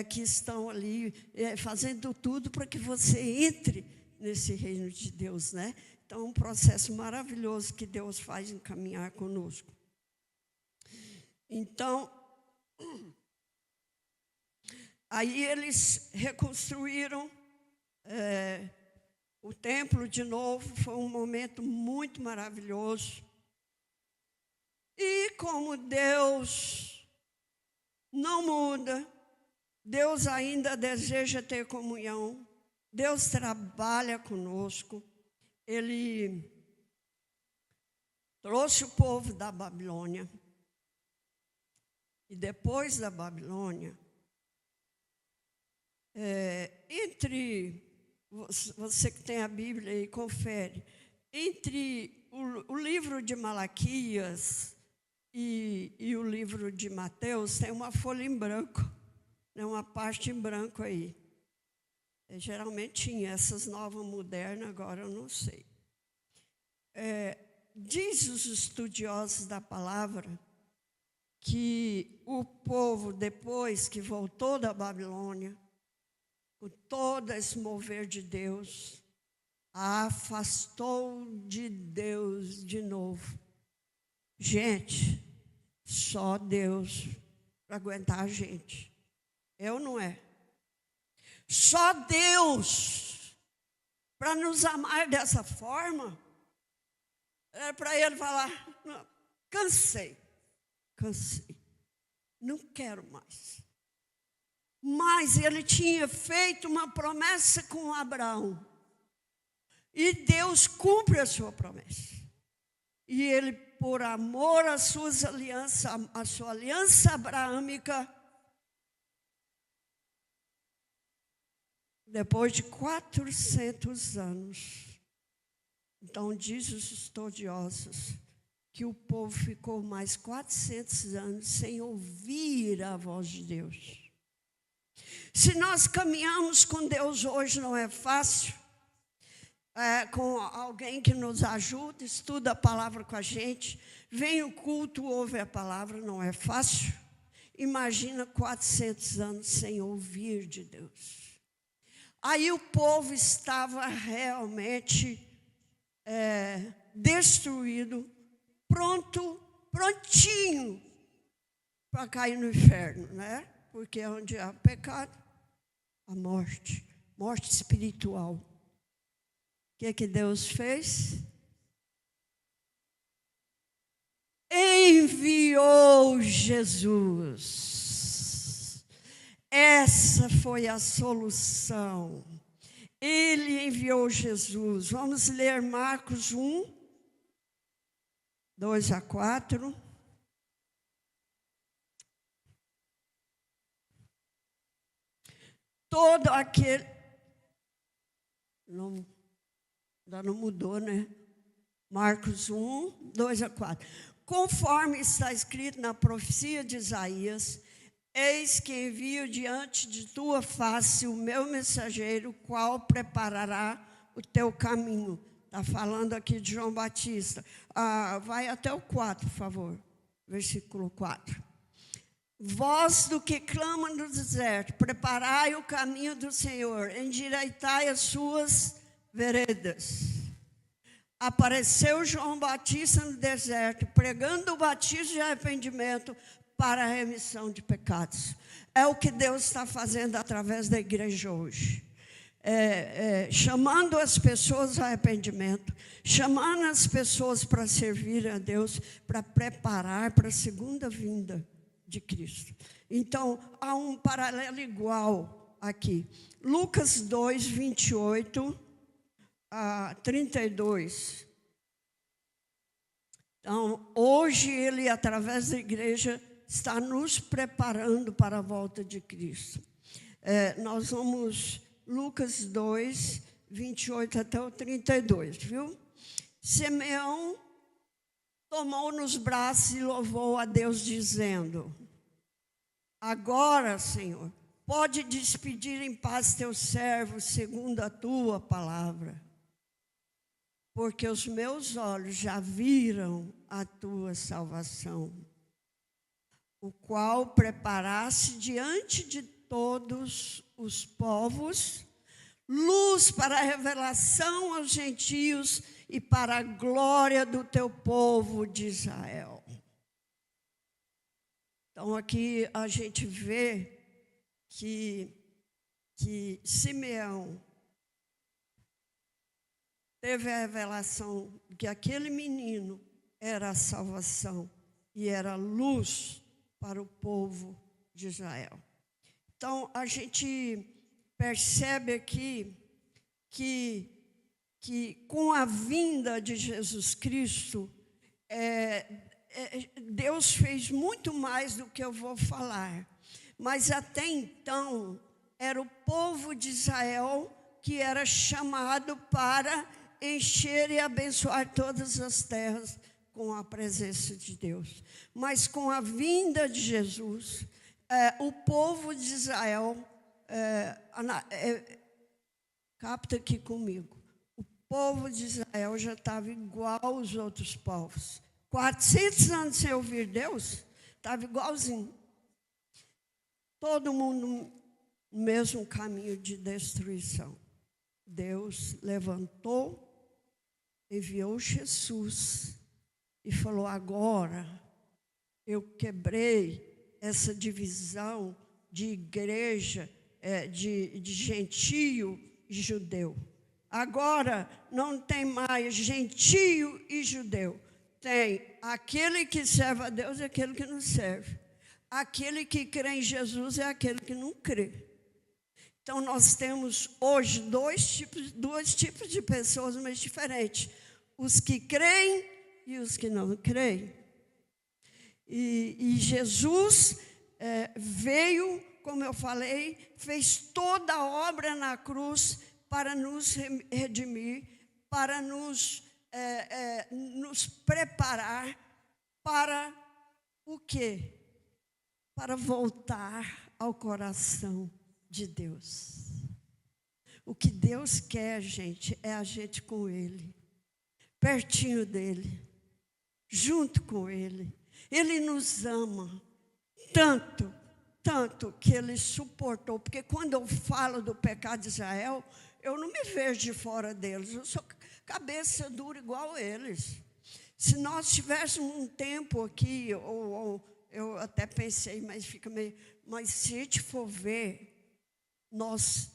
que estão ali fazendo tudo para que você entre nesse reino de Deus, né? Então, é um processo maravilhoso que Deus faz em caminhar conosco. Então, aí eles reconstruíram o templo de novo. Foi um momento muito maravilhoso. E como Deus não muda, Deus ainda deseja ter comunhão, Deus trabalha conosco. Ele trouxe o povo da Babilônia. E depois da Babilônia, você que tem a Bíblia aí, confere, entre o livro de Malaquias e o livro de Mateus, tem uma folha em branco, né, uma parte em branco aí. Geralmente tinha essas novas modernas, agora eu não sei. Diz os estudiosos da palavra que o povo, depois que voltou da Babilônia, com todo esse mover de Deus, afastou de Deus de novo. Gente, só Deus para aguentar a gente. Eu não é. Só Deus para nos amar dessa forma. É para ele falar: não, cansei, não quero mais. Mas ele tinha feito uma promessa com Abraão. E Deus cumpre a sua promessa. E ele, por amor às suas alianças, a sua aliança abraâmica, depois de 400 anos, então diz os estudiosos que o povo ficou mais 400 anos sem ouvir a voz de Deus. Se nós caminhamos com Deus hoje, não é fácil. Com alguém que nos ajuda, estuda a palavra com a gente, vem o culto, ouve a palavra, não é fácil. Imagina 400 anos sem ouvir de Deus. Aí o povo estava realmente destruído, prontinho para cair no inferno, né? Porque onde há pecado, a morte espiritual. O que Deus fez? Enviou Jesus. Essa foi a solução. Ele enviou Jesus. Vamos ler Marcos 1, 2-4. Todo aquele... Ainda não mudou, né? Marcos 1, 2-4. Conforme está escrito na profecia de Isaías: eis que envio diante de tua face o meu mensageiro, qual preparará o teu caminho. Está falando aqui de João Batista. Vai até o 4, por favor. Versículo 4. Voz do que clama no deserto, preparai o caminho do Senhor, endireitai as suas veredas. Apareceu João Batista no deserto, pregando o batismo de arrependimento para a remissão de pecados. É o que Deus está fazendo através da igreja hoje. Chamando as pessoas ao arrependimento, chamando as pessoas para servir a Deus, para preparar para a segunda vinda de Cristo. Então, há um paralelo igual aqui. Lucas 2, 28 a 32. Então, hoje ele, através da igreja, está nos preparando para a volta de Cristo. Nós vamos, Lucas 2, 28 até o 32, viu? Simeão tomou nos braços e louvou a Deus, dizendo: agora, Senhor, pode despedir em paz teu servo, segundo a tua palavra, porque os meus olhos já viram a tua salvação, o qual preparaste diante de todos os povos, luz para a revelação aos gentios e para a glória do teu povo de Israel. Então, aqui a gente vê que Simeão teve a revelação que aquele menino era a salvação e era luz para o povo de Israel. Então, a gente percebe aqui que com a vinda de Jesus Cristo, Deus fez muito mais do que eu vou falar. Mas até então, era o povo de Israel que era chamado para encher e abençoar todas as terras com a presença de Deus. Mas com a vinda de Jesus, o povo de Israel, capta aqui comigo, o povo de Israel já estava igual aos outros povos. 400 anos sem ouvir Deus, estava igualzinho. Todo mundo no mesmo caminho de destruição. Deus levantou, enviou Jesus e falou: agora eu quebrei essa divisão de igreja, de gentio e judeu. Agora não tem mais gentio e judeu. Tem aquele que serve a Deus e aquele que não serve. Aquele que crê em Jesus é aquele que não crê. Então, nós temos hoje dois tipos de pessoas, mas diferentes. Os que creem e os que não creem. E Jesus veio, como eu falei, fez toda a obra na cruz para nos redimir, para nos preparar para o quê? Para voltar ao coração de Deus. O que Deus quer, gente, é a gente com Ele, pertinho dEle, junto com Ele. Ele nos ama tanto, tanto que Ele suportou. Porque quando eu falo do pecado de Israel, eu não me vejo de fora deles. Eu sou cabeça dura igual eles. Se nós tivéssemos um tempo aqui, eu até pensei, mas se a gente for ver, nós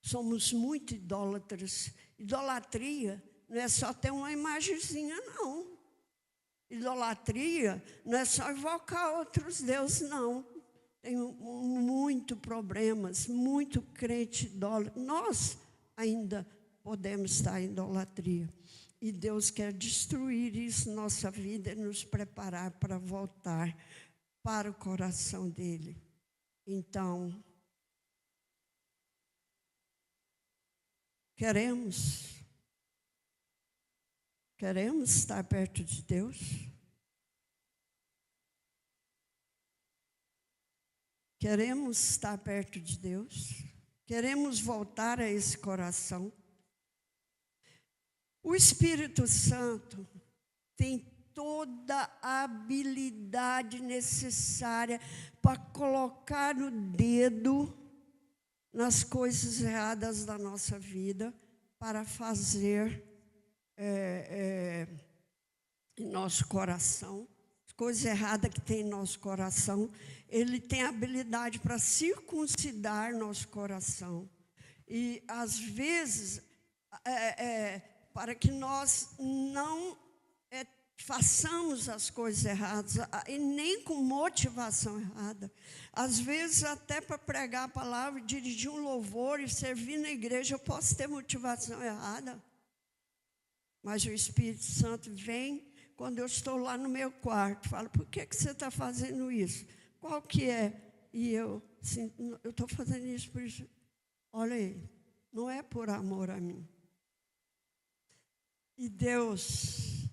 somos muito idólatras. Idolatria não é só ter uma imagenzinha, não. Idolatria não é só invocar outros deuses, não. Tem muito problemas, muito crente idólatra. Nós ainda podemos estar em idolatria. E Deus quer destruir isso na nossa vida e nos preparar para voltar para o coração dEle. Então, queremos estar perto de Deus? Queremos estar perto de Deus? Queremos voltar a esse coração? O Espírito Santo tem toda a habilidade necessária para colocar o dedo nas coisas erradas da nossa vida, para fazer em nosso coração, as coisas erradas que tem em nosso coração. Ele tem a habilidade para circuncidar nosso coração. E, às vezes, para que nós não façamos as coisas erradas, e nem com motivação errada. Às vezes, até para pregar a palavra, dirigir um louvor e servir na igreja, eu posso ter motivação errada. Mas o Espírito Santo vem quando eu estou lá no meu quarto, fala: por que você está fazendo isso? Qual que é? E eu, assim, eu estou fazendo isso por isso. Olha aí, não é por amor a mim. E Deus,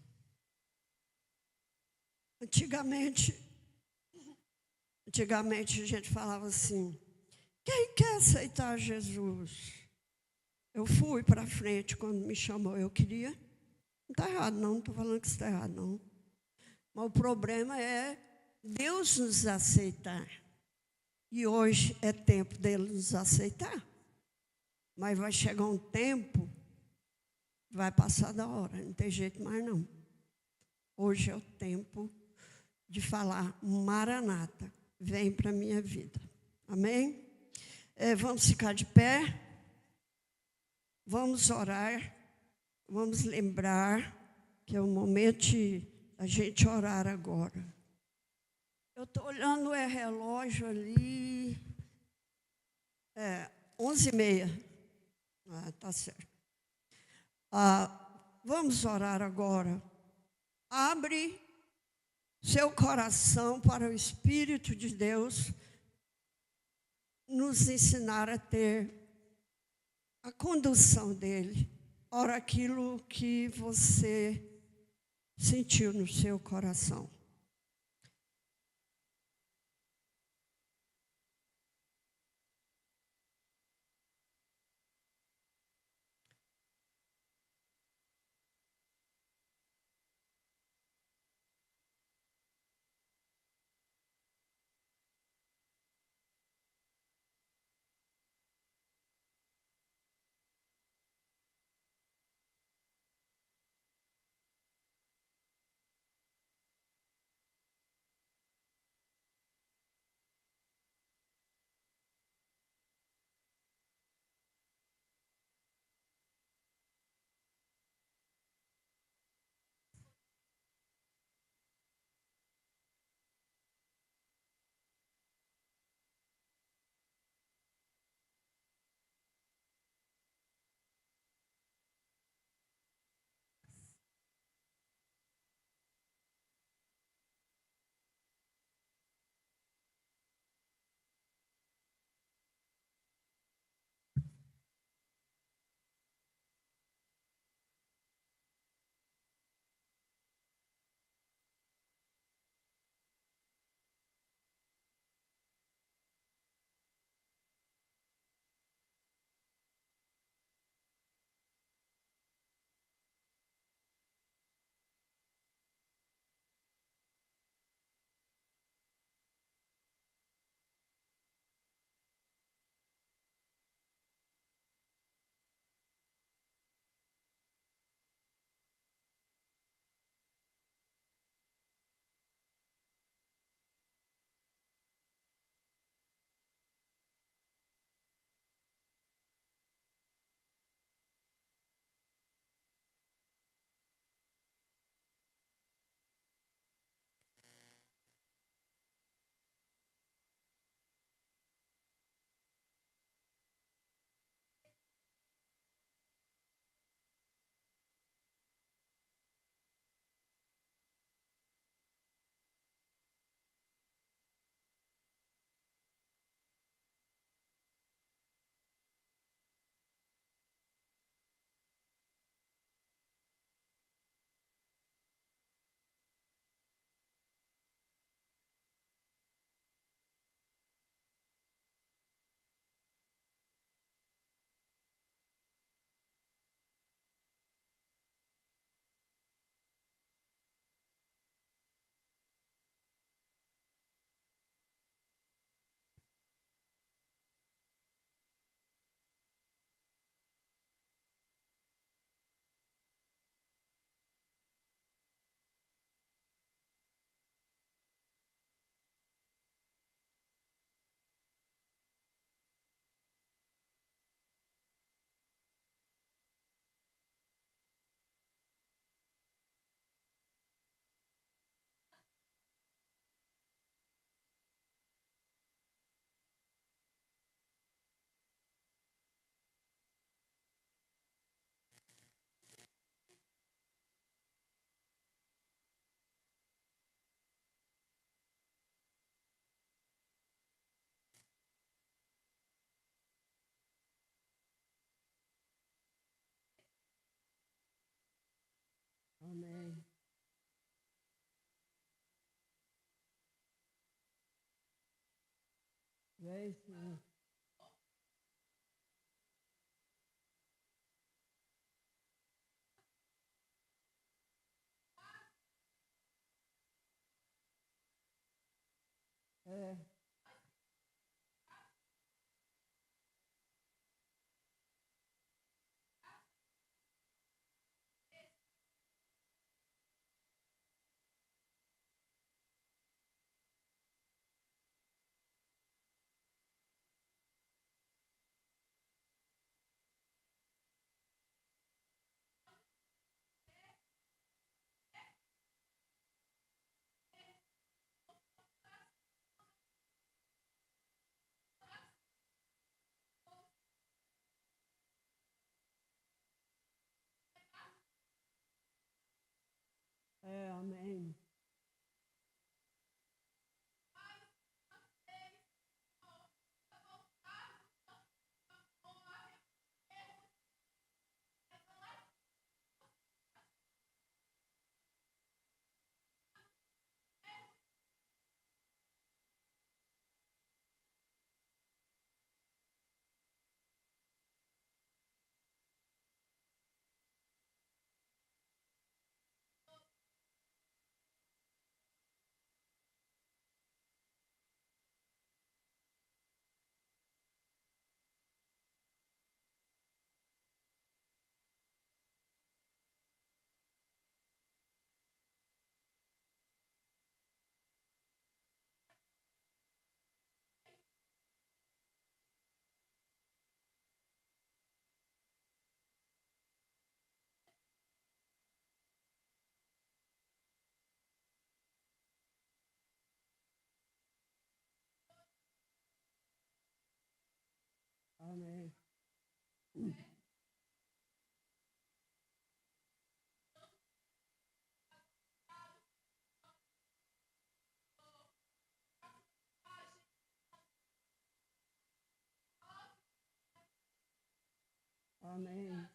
antigamente a gente falava assim: quem quer aceitar Jesus? Eu fui para frente quando me chamou, eu queria. Não está errado, não estou falando que está errado, não. Mas o problema é Deus nos aceitar. E hoje é tempo dele nos aceitar. Mas vai chegar um tempo, vai passar da hora, não tem jeito mais não. Hoje é o tempo de falar: Maranata, vem para a minha vida. Amém? Vamos ficar de pé. Vamos orar. Vamos lembrar que é o momento de a gente orar agora. Eu estou olhando o relógio ali. 11h30. Tá certo. Vamos orar agora. Abre seu coração para o Espírito de Deus nos ensinar a ter a condução dele. Ora, aquilo que você sentiu no seu coração. Amém. Vem, Senhor. É. É, amém. Amém. Amém.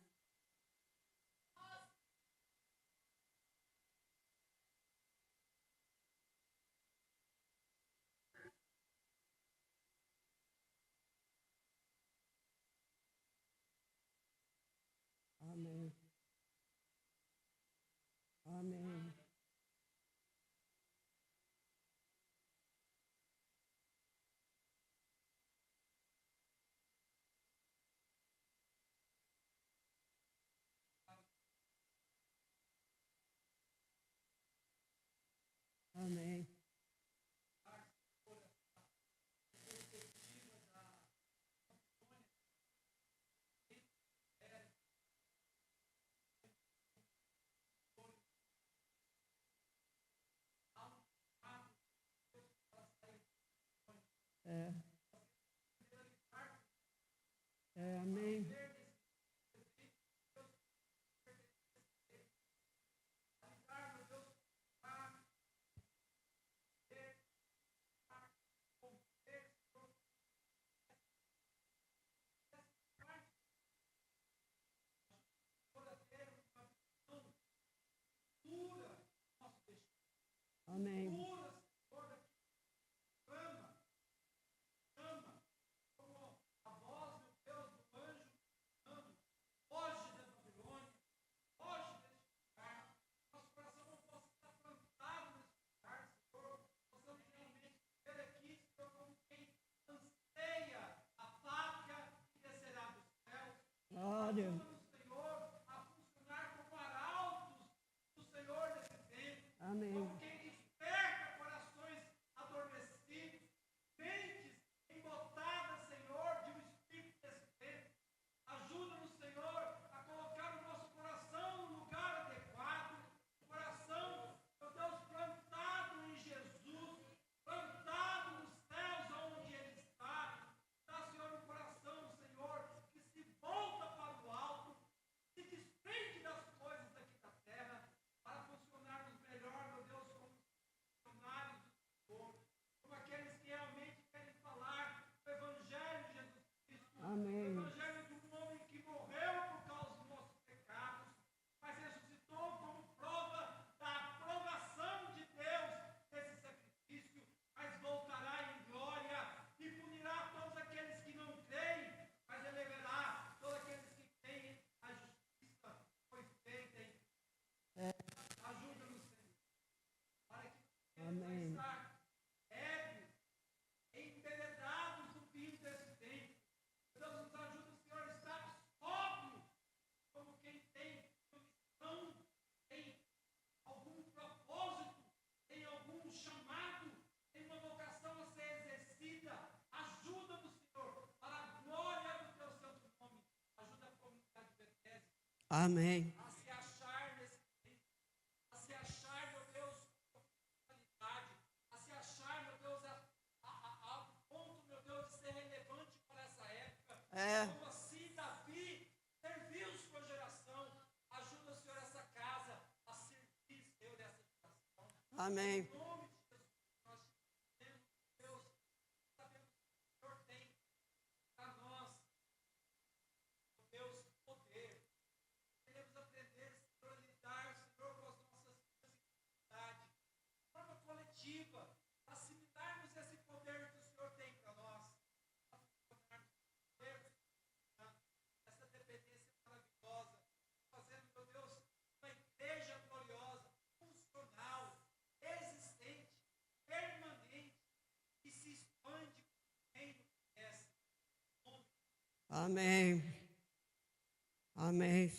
Amém. Amém. Amém. É. É, amém. Amém. Glória. Amém. Amém. Amém. A se achar nesse tempo, a se achar, meu Deus, qualidade, a se achar, meu Deus, a ponto, meu Deus, de ser relevante para essa época. Como assim Davi serviu sua geração. Ajuda, Senhor, essa casa a servir, Senhor, essa geração. Amém. Em nome de Jesus, nós temos, Deus, sabemos que o Senhor tem para nós, meu Deus, poder. Queremos aprender, Senhor, a lidar, Senhor, com as nossas necessidades, de forma coletiva, assimilarmos esse poder que o Senhor tem para nós, essa dependência maravilhosa, fazendo, meu Deus, uma igreja gloriosa, funcional, existente, permanente, que se expande com o reino que é. Amém. Amém.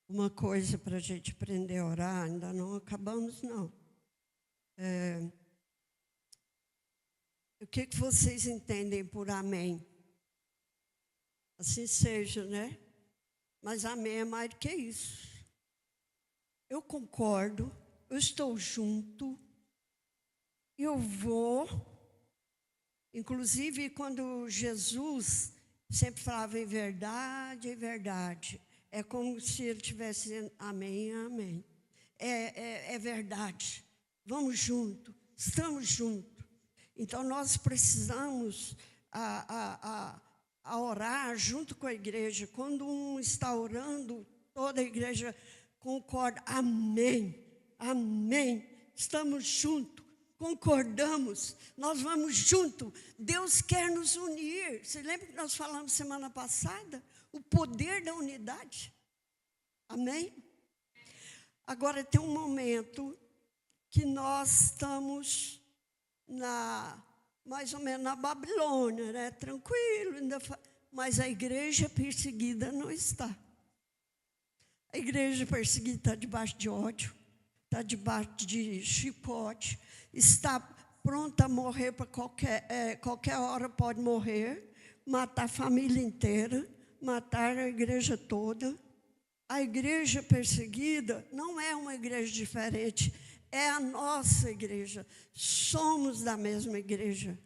Uma coisa para a gente aprender a orar, ainda não acabamos, não. O que vocês entendem por amém? Assim seja, né? Mas amém é mais do que isso. Eu concordo, eu estou junto, eu vou. Inclusive, quando Jesus sempre falava em verdade, é como se ele estivesse dizendo amém, amém. É verdade, vamos junto, estamos juntos. Então, nós precisamos a orar junto com a igreja. Quando um está orando, toda a igreja concorda, amém, amém, estamos juntos. Concordamos, nós vamos junto. Deus quer nos unir. Você lembra que nós falamos semana passada? O poder da unidade. Amém? Agora tem um momento que nós estamos mais ou menos na Babilônia, né? Tranquilo, mas a igreja perseguida não está. A igreja perseguida está debaixo de ódio, está debaixo de chicote, está pronta a morrer para qualquer hora pode morrer, matar a família inteira, matar a igreja toda. A igreja perseguida não é uma igreja diferente, é a nossa igreja. Somos da mesma igreja.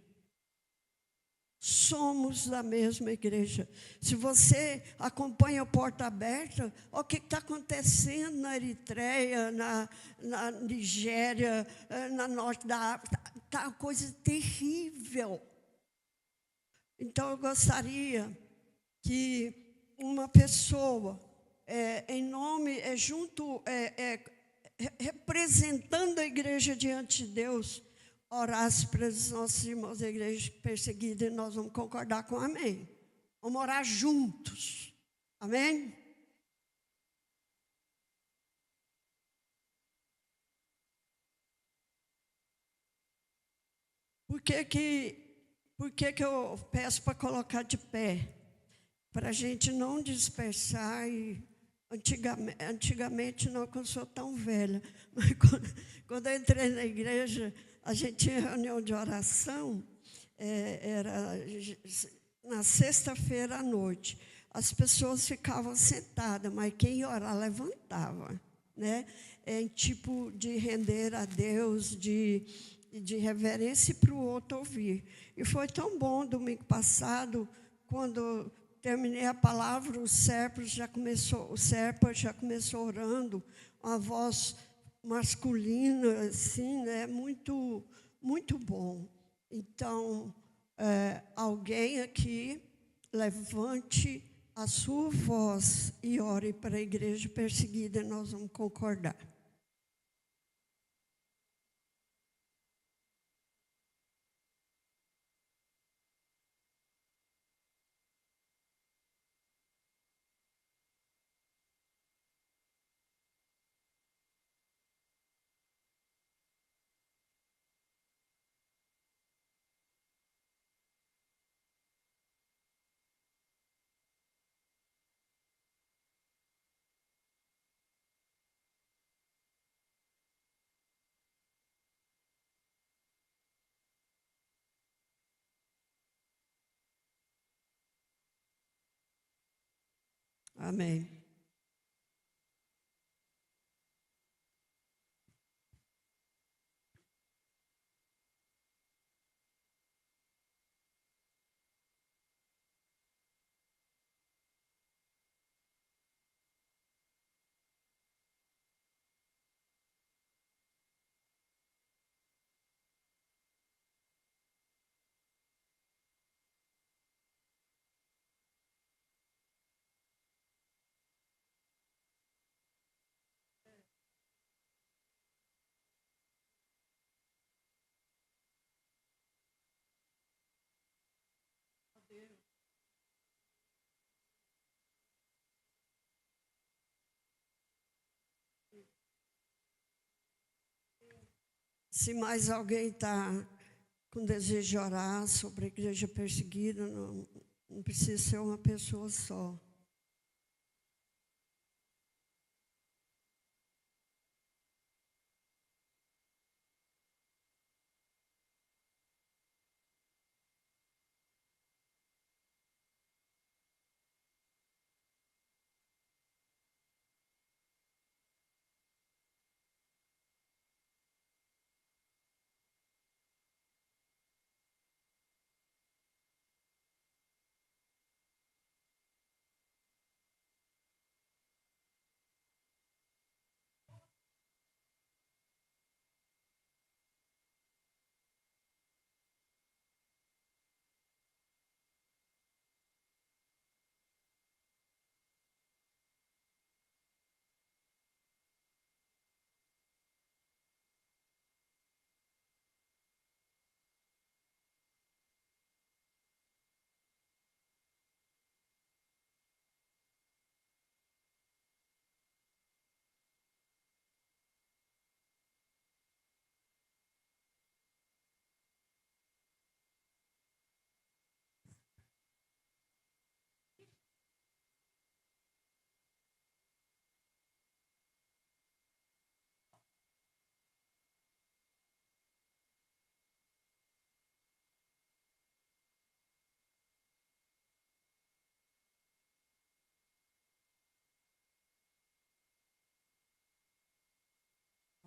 Somos da mesma igreja. Se você acompanha a Porta Aberta, olha o que está acontecendo na Eritreia, na Nigéria, na norte da África. Está uma coisa terrível. Então, eu gostaria que uma pessoa, representando a igreja diante de Deus, orasse para os nossos irmãos da igreja perseguida, e nós vamos concordar com amém. Vamos orar juntos. Amém? Por que eu peço para colocar de pé? Para a gente não dispersar. Antigamente, não, que eu sou tão velha, mas quando eu entrei na igreja, a gente tinha reunião de oração, era na sexta-feira à noite. As pessoas ficavam sentadas, mas quem ia orar levantava, né? em tipo de render a Deus, de reverência para o outro ouvir. E foi tão bom domingo passado, quando terminei a palavra, o Serpa já começou orando, uma voz masculina, assim, né? Muito, muito bom. Então, alguém aqui levante a sua voz e ore para a igreja perseguida, e nós vamos concordar. Amém. Se mais alguém está com desejo de orar sobre a igreja perseguida, não precisa ser uma pessoa só.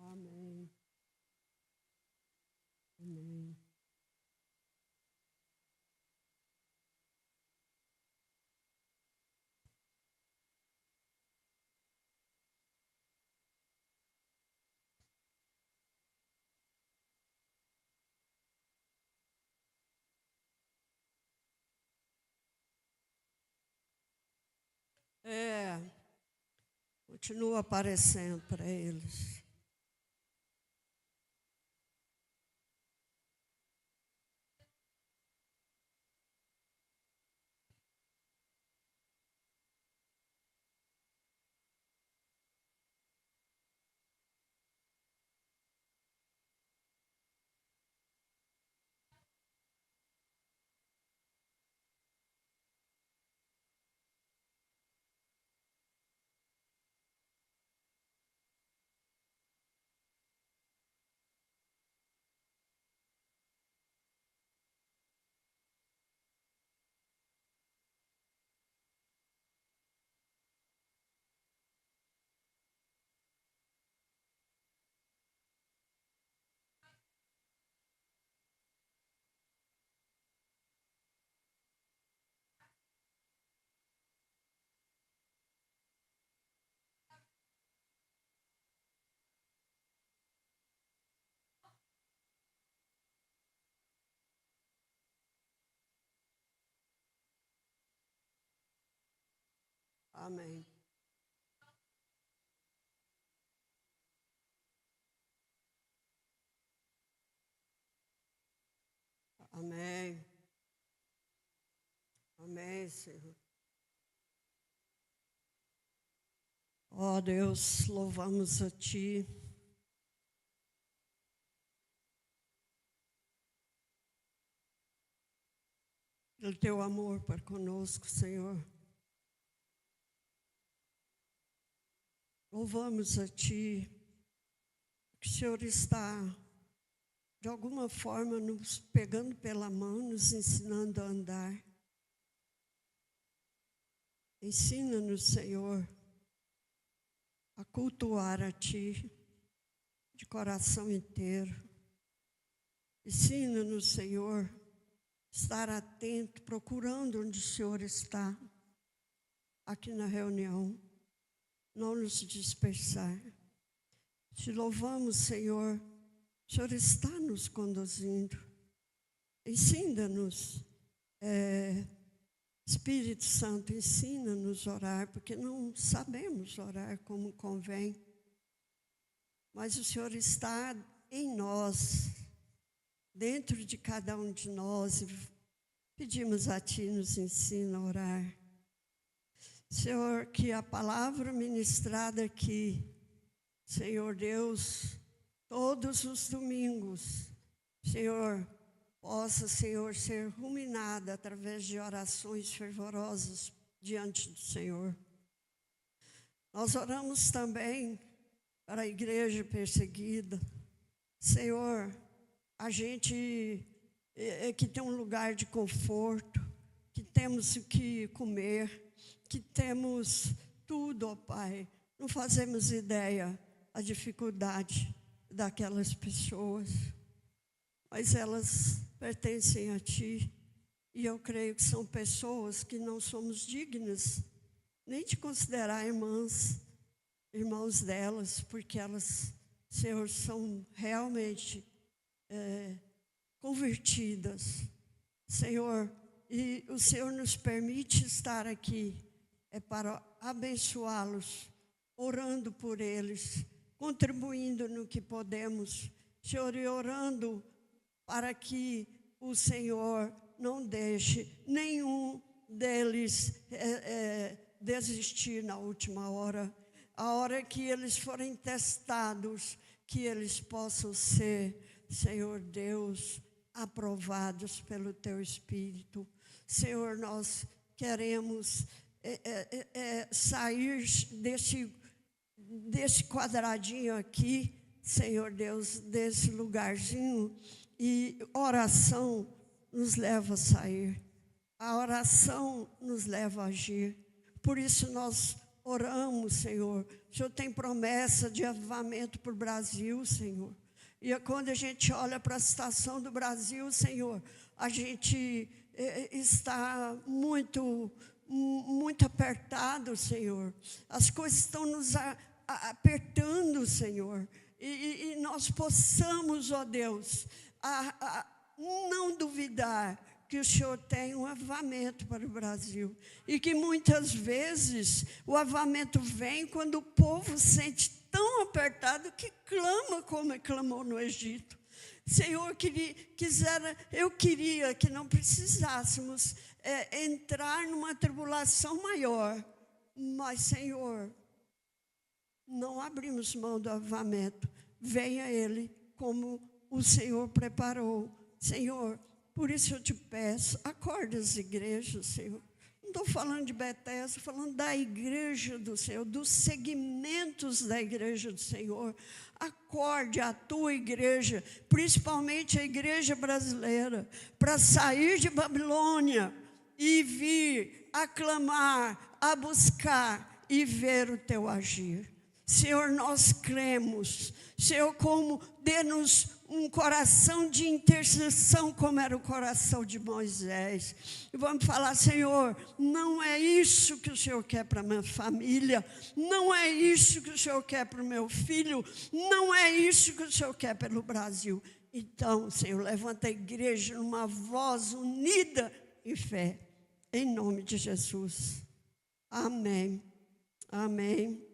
Amém. Amém. Continua aparecendo para eles. Amém. Amém. Amém, Senhor. Ó Deus, louvamos a Ti. Pelo Teu amor para conosco, Senhor. Louvamos a Ti, que o Senhor está, de alguma forma, nos pegando pela mão, nos ensinando a andar. Ensina-nos, Senhor, a cultuar a Ti de coração inteiro. Ensina-nos, Senhor, estar atento, procurando onde o Senhor está, aqui na reunião, não nos dispersar. Te louvamos, Senhor, o Senhor está nos conduzindo. Ensina-nos, Espírito Santo, ensina-nos a orar, porque não sabemos orar como convém. Mas o Senhor está em nós, dentro de cada um de nós, e pedimos a Ti, nos ensina a orar. Senhor, que a palavra ministrada aqui, Senhor Deus, todos os domingos, Senhor, possa, Senhor, ser ruminada através de orações fervorosas diante do Senhor. Nós oramos também para a igreja perseguida. Senhor, a gente que tem um lugar de conforto, que temos o que comer, que temos tudo, ó Pai. Não fazemos ideia a dificuldade daquelas pessoas, mas elas pertencem a Ti, e eu creio que são pessoas que não somos dignas nem de considerar irmãos delas, porque elas, Senhor, são realmente convertidas, Senhor, e o Senhor nos permite estar aqui, para abençoá-los, orando por eles, contribuindo no que podemos, Senhor, e orando para que o Senhor não deixe nenhum deles desistir na última hora, a hora que eles forem testados, que eles possam ser, Senhor Deus, aprovados pelo Teu Espírito. Senhor, nós queremos sair desse quadradinho aqui, Senhor Deus, desse lugarzinho, e oração nos leva a sair, a oração nos leva a agir. Por isso nós oramos, Senhor. O Senhor tem promessa de avivamento para o Brasil, Senhor. E quando a gente olha para a situação do Brasil, Senhor, a gente está muito apertado, Senhor. As coisas estão nos apertando, Senhor. E nós possamos, ó Deus, não duvidar que o Senhor tem um avivamento para o Brasil. E que muitas vezes o avivamento vem quando o povo sente tão apertado que clama como clamou no Egito. Senhor, eu queria que não precisássemos entrar numa tribulação maior. Mas, Senhor, não abrimos mão do avivamento. Venha Ele como o Senhor preparou. Senhor, por isso eu te peço, acorda as igrejas, Senhor. Não estou falando de Betesda, estou falando da igreja do Senhor, dos segmentos da igreja do Senhor. Acorde a tua igreja, principalmente a igreja brasileira, para sair de Babilônia e vir a clamar, a buscar e ver o teu agir. Senhor, nós cremos. Senhor, como dê-nos um coração de intercessão, como era o coração de Moisés. E vamos falar, Senhor, não é isso que o Senhor quer para a minha família, não é isso que o Senhor quer para o meu filho, não é isso que o Senhor quer pelo Brasil. Então, Senhor, levanta a igreja numa voz unida em fé, em nome de Jesus. Amém. Amém.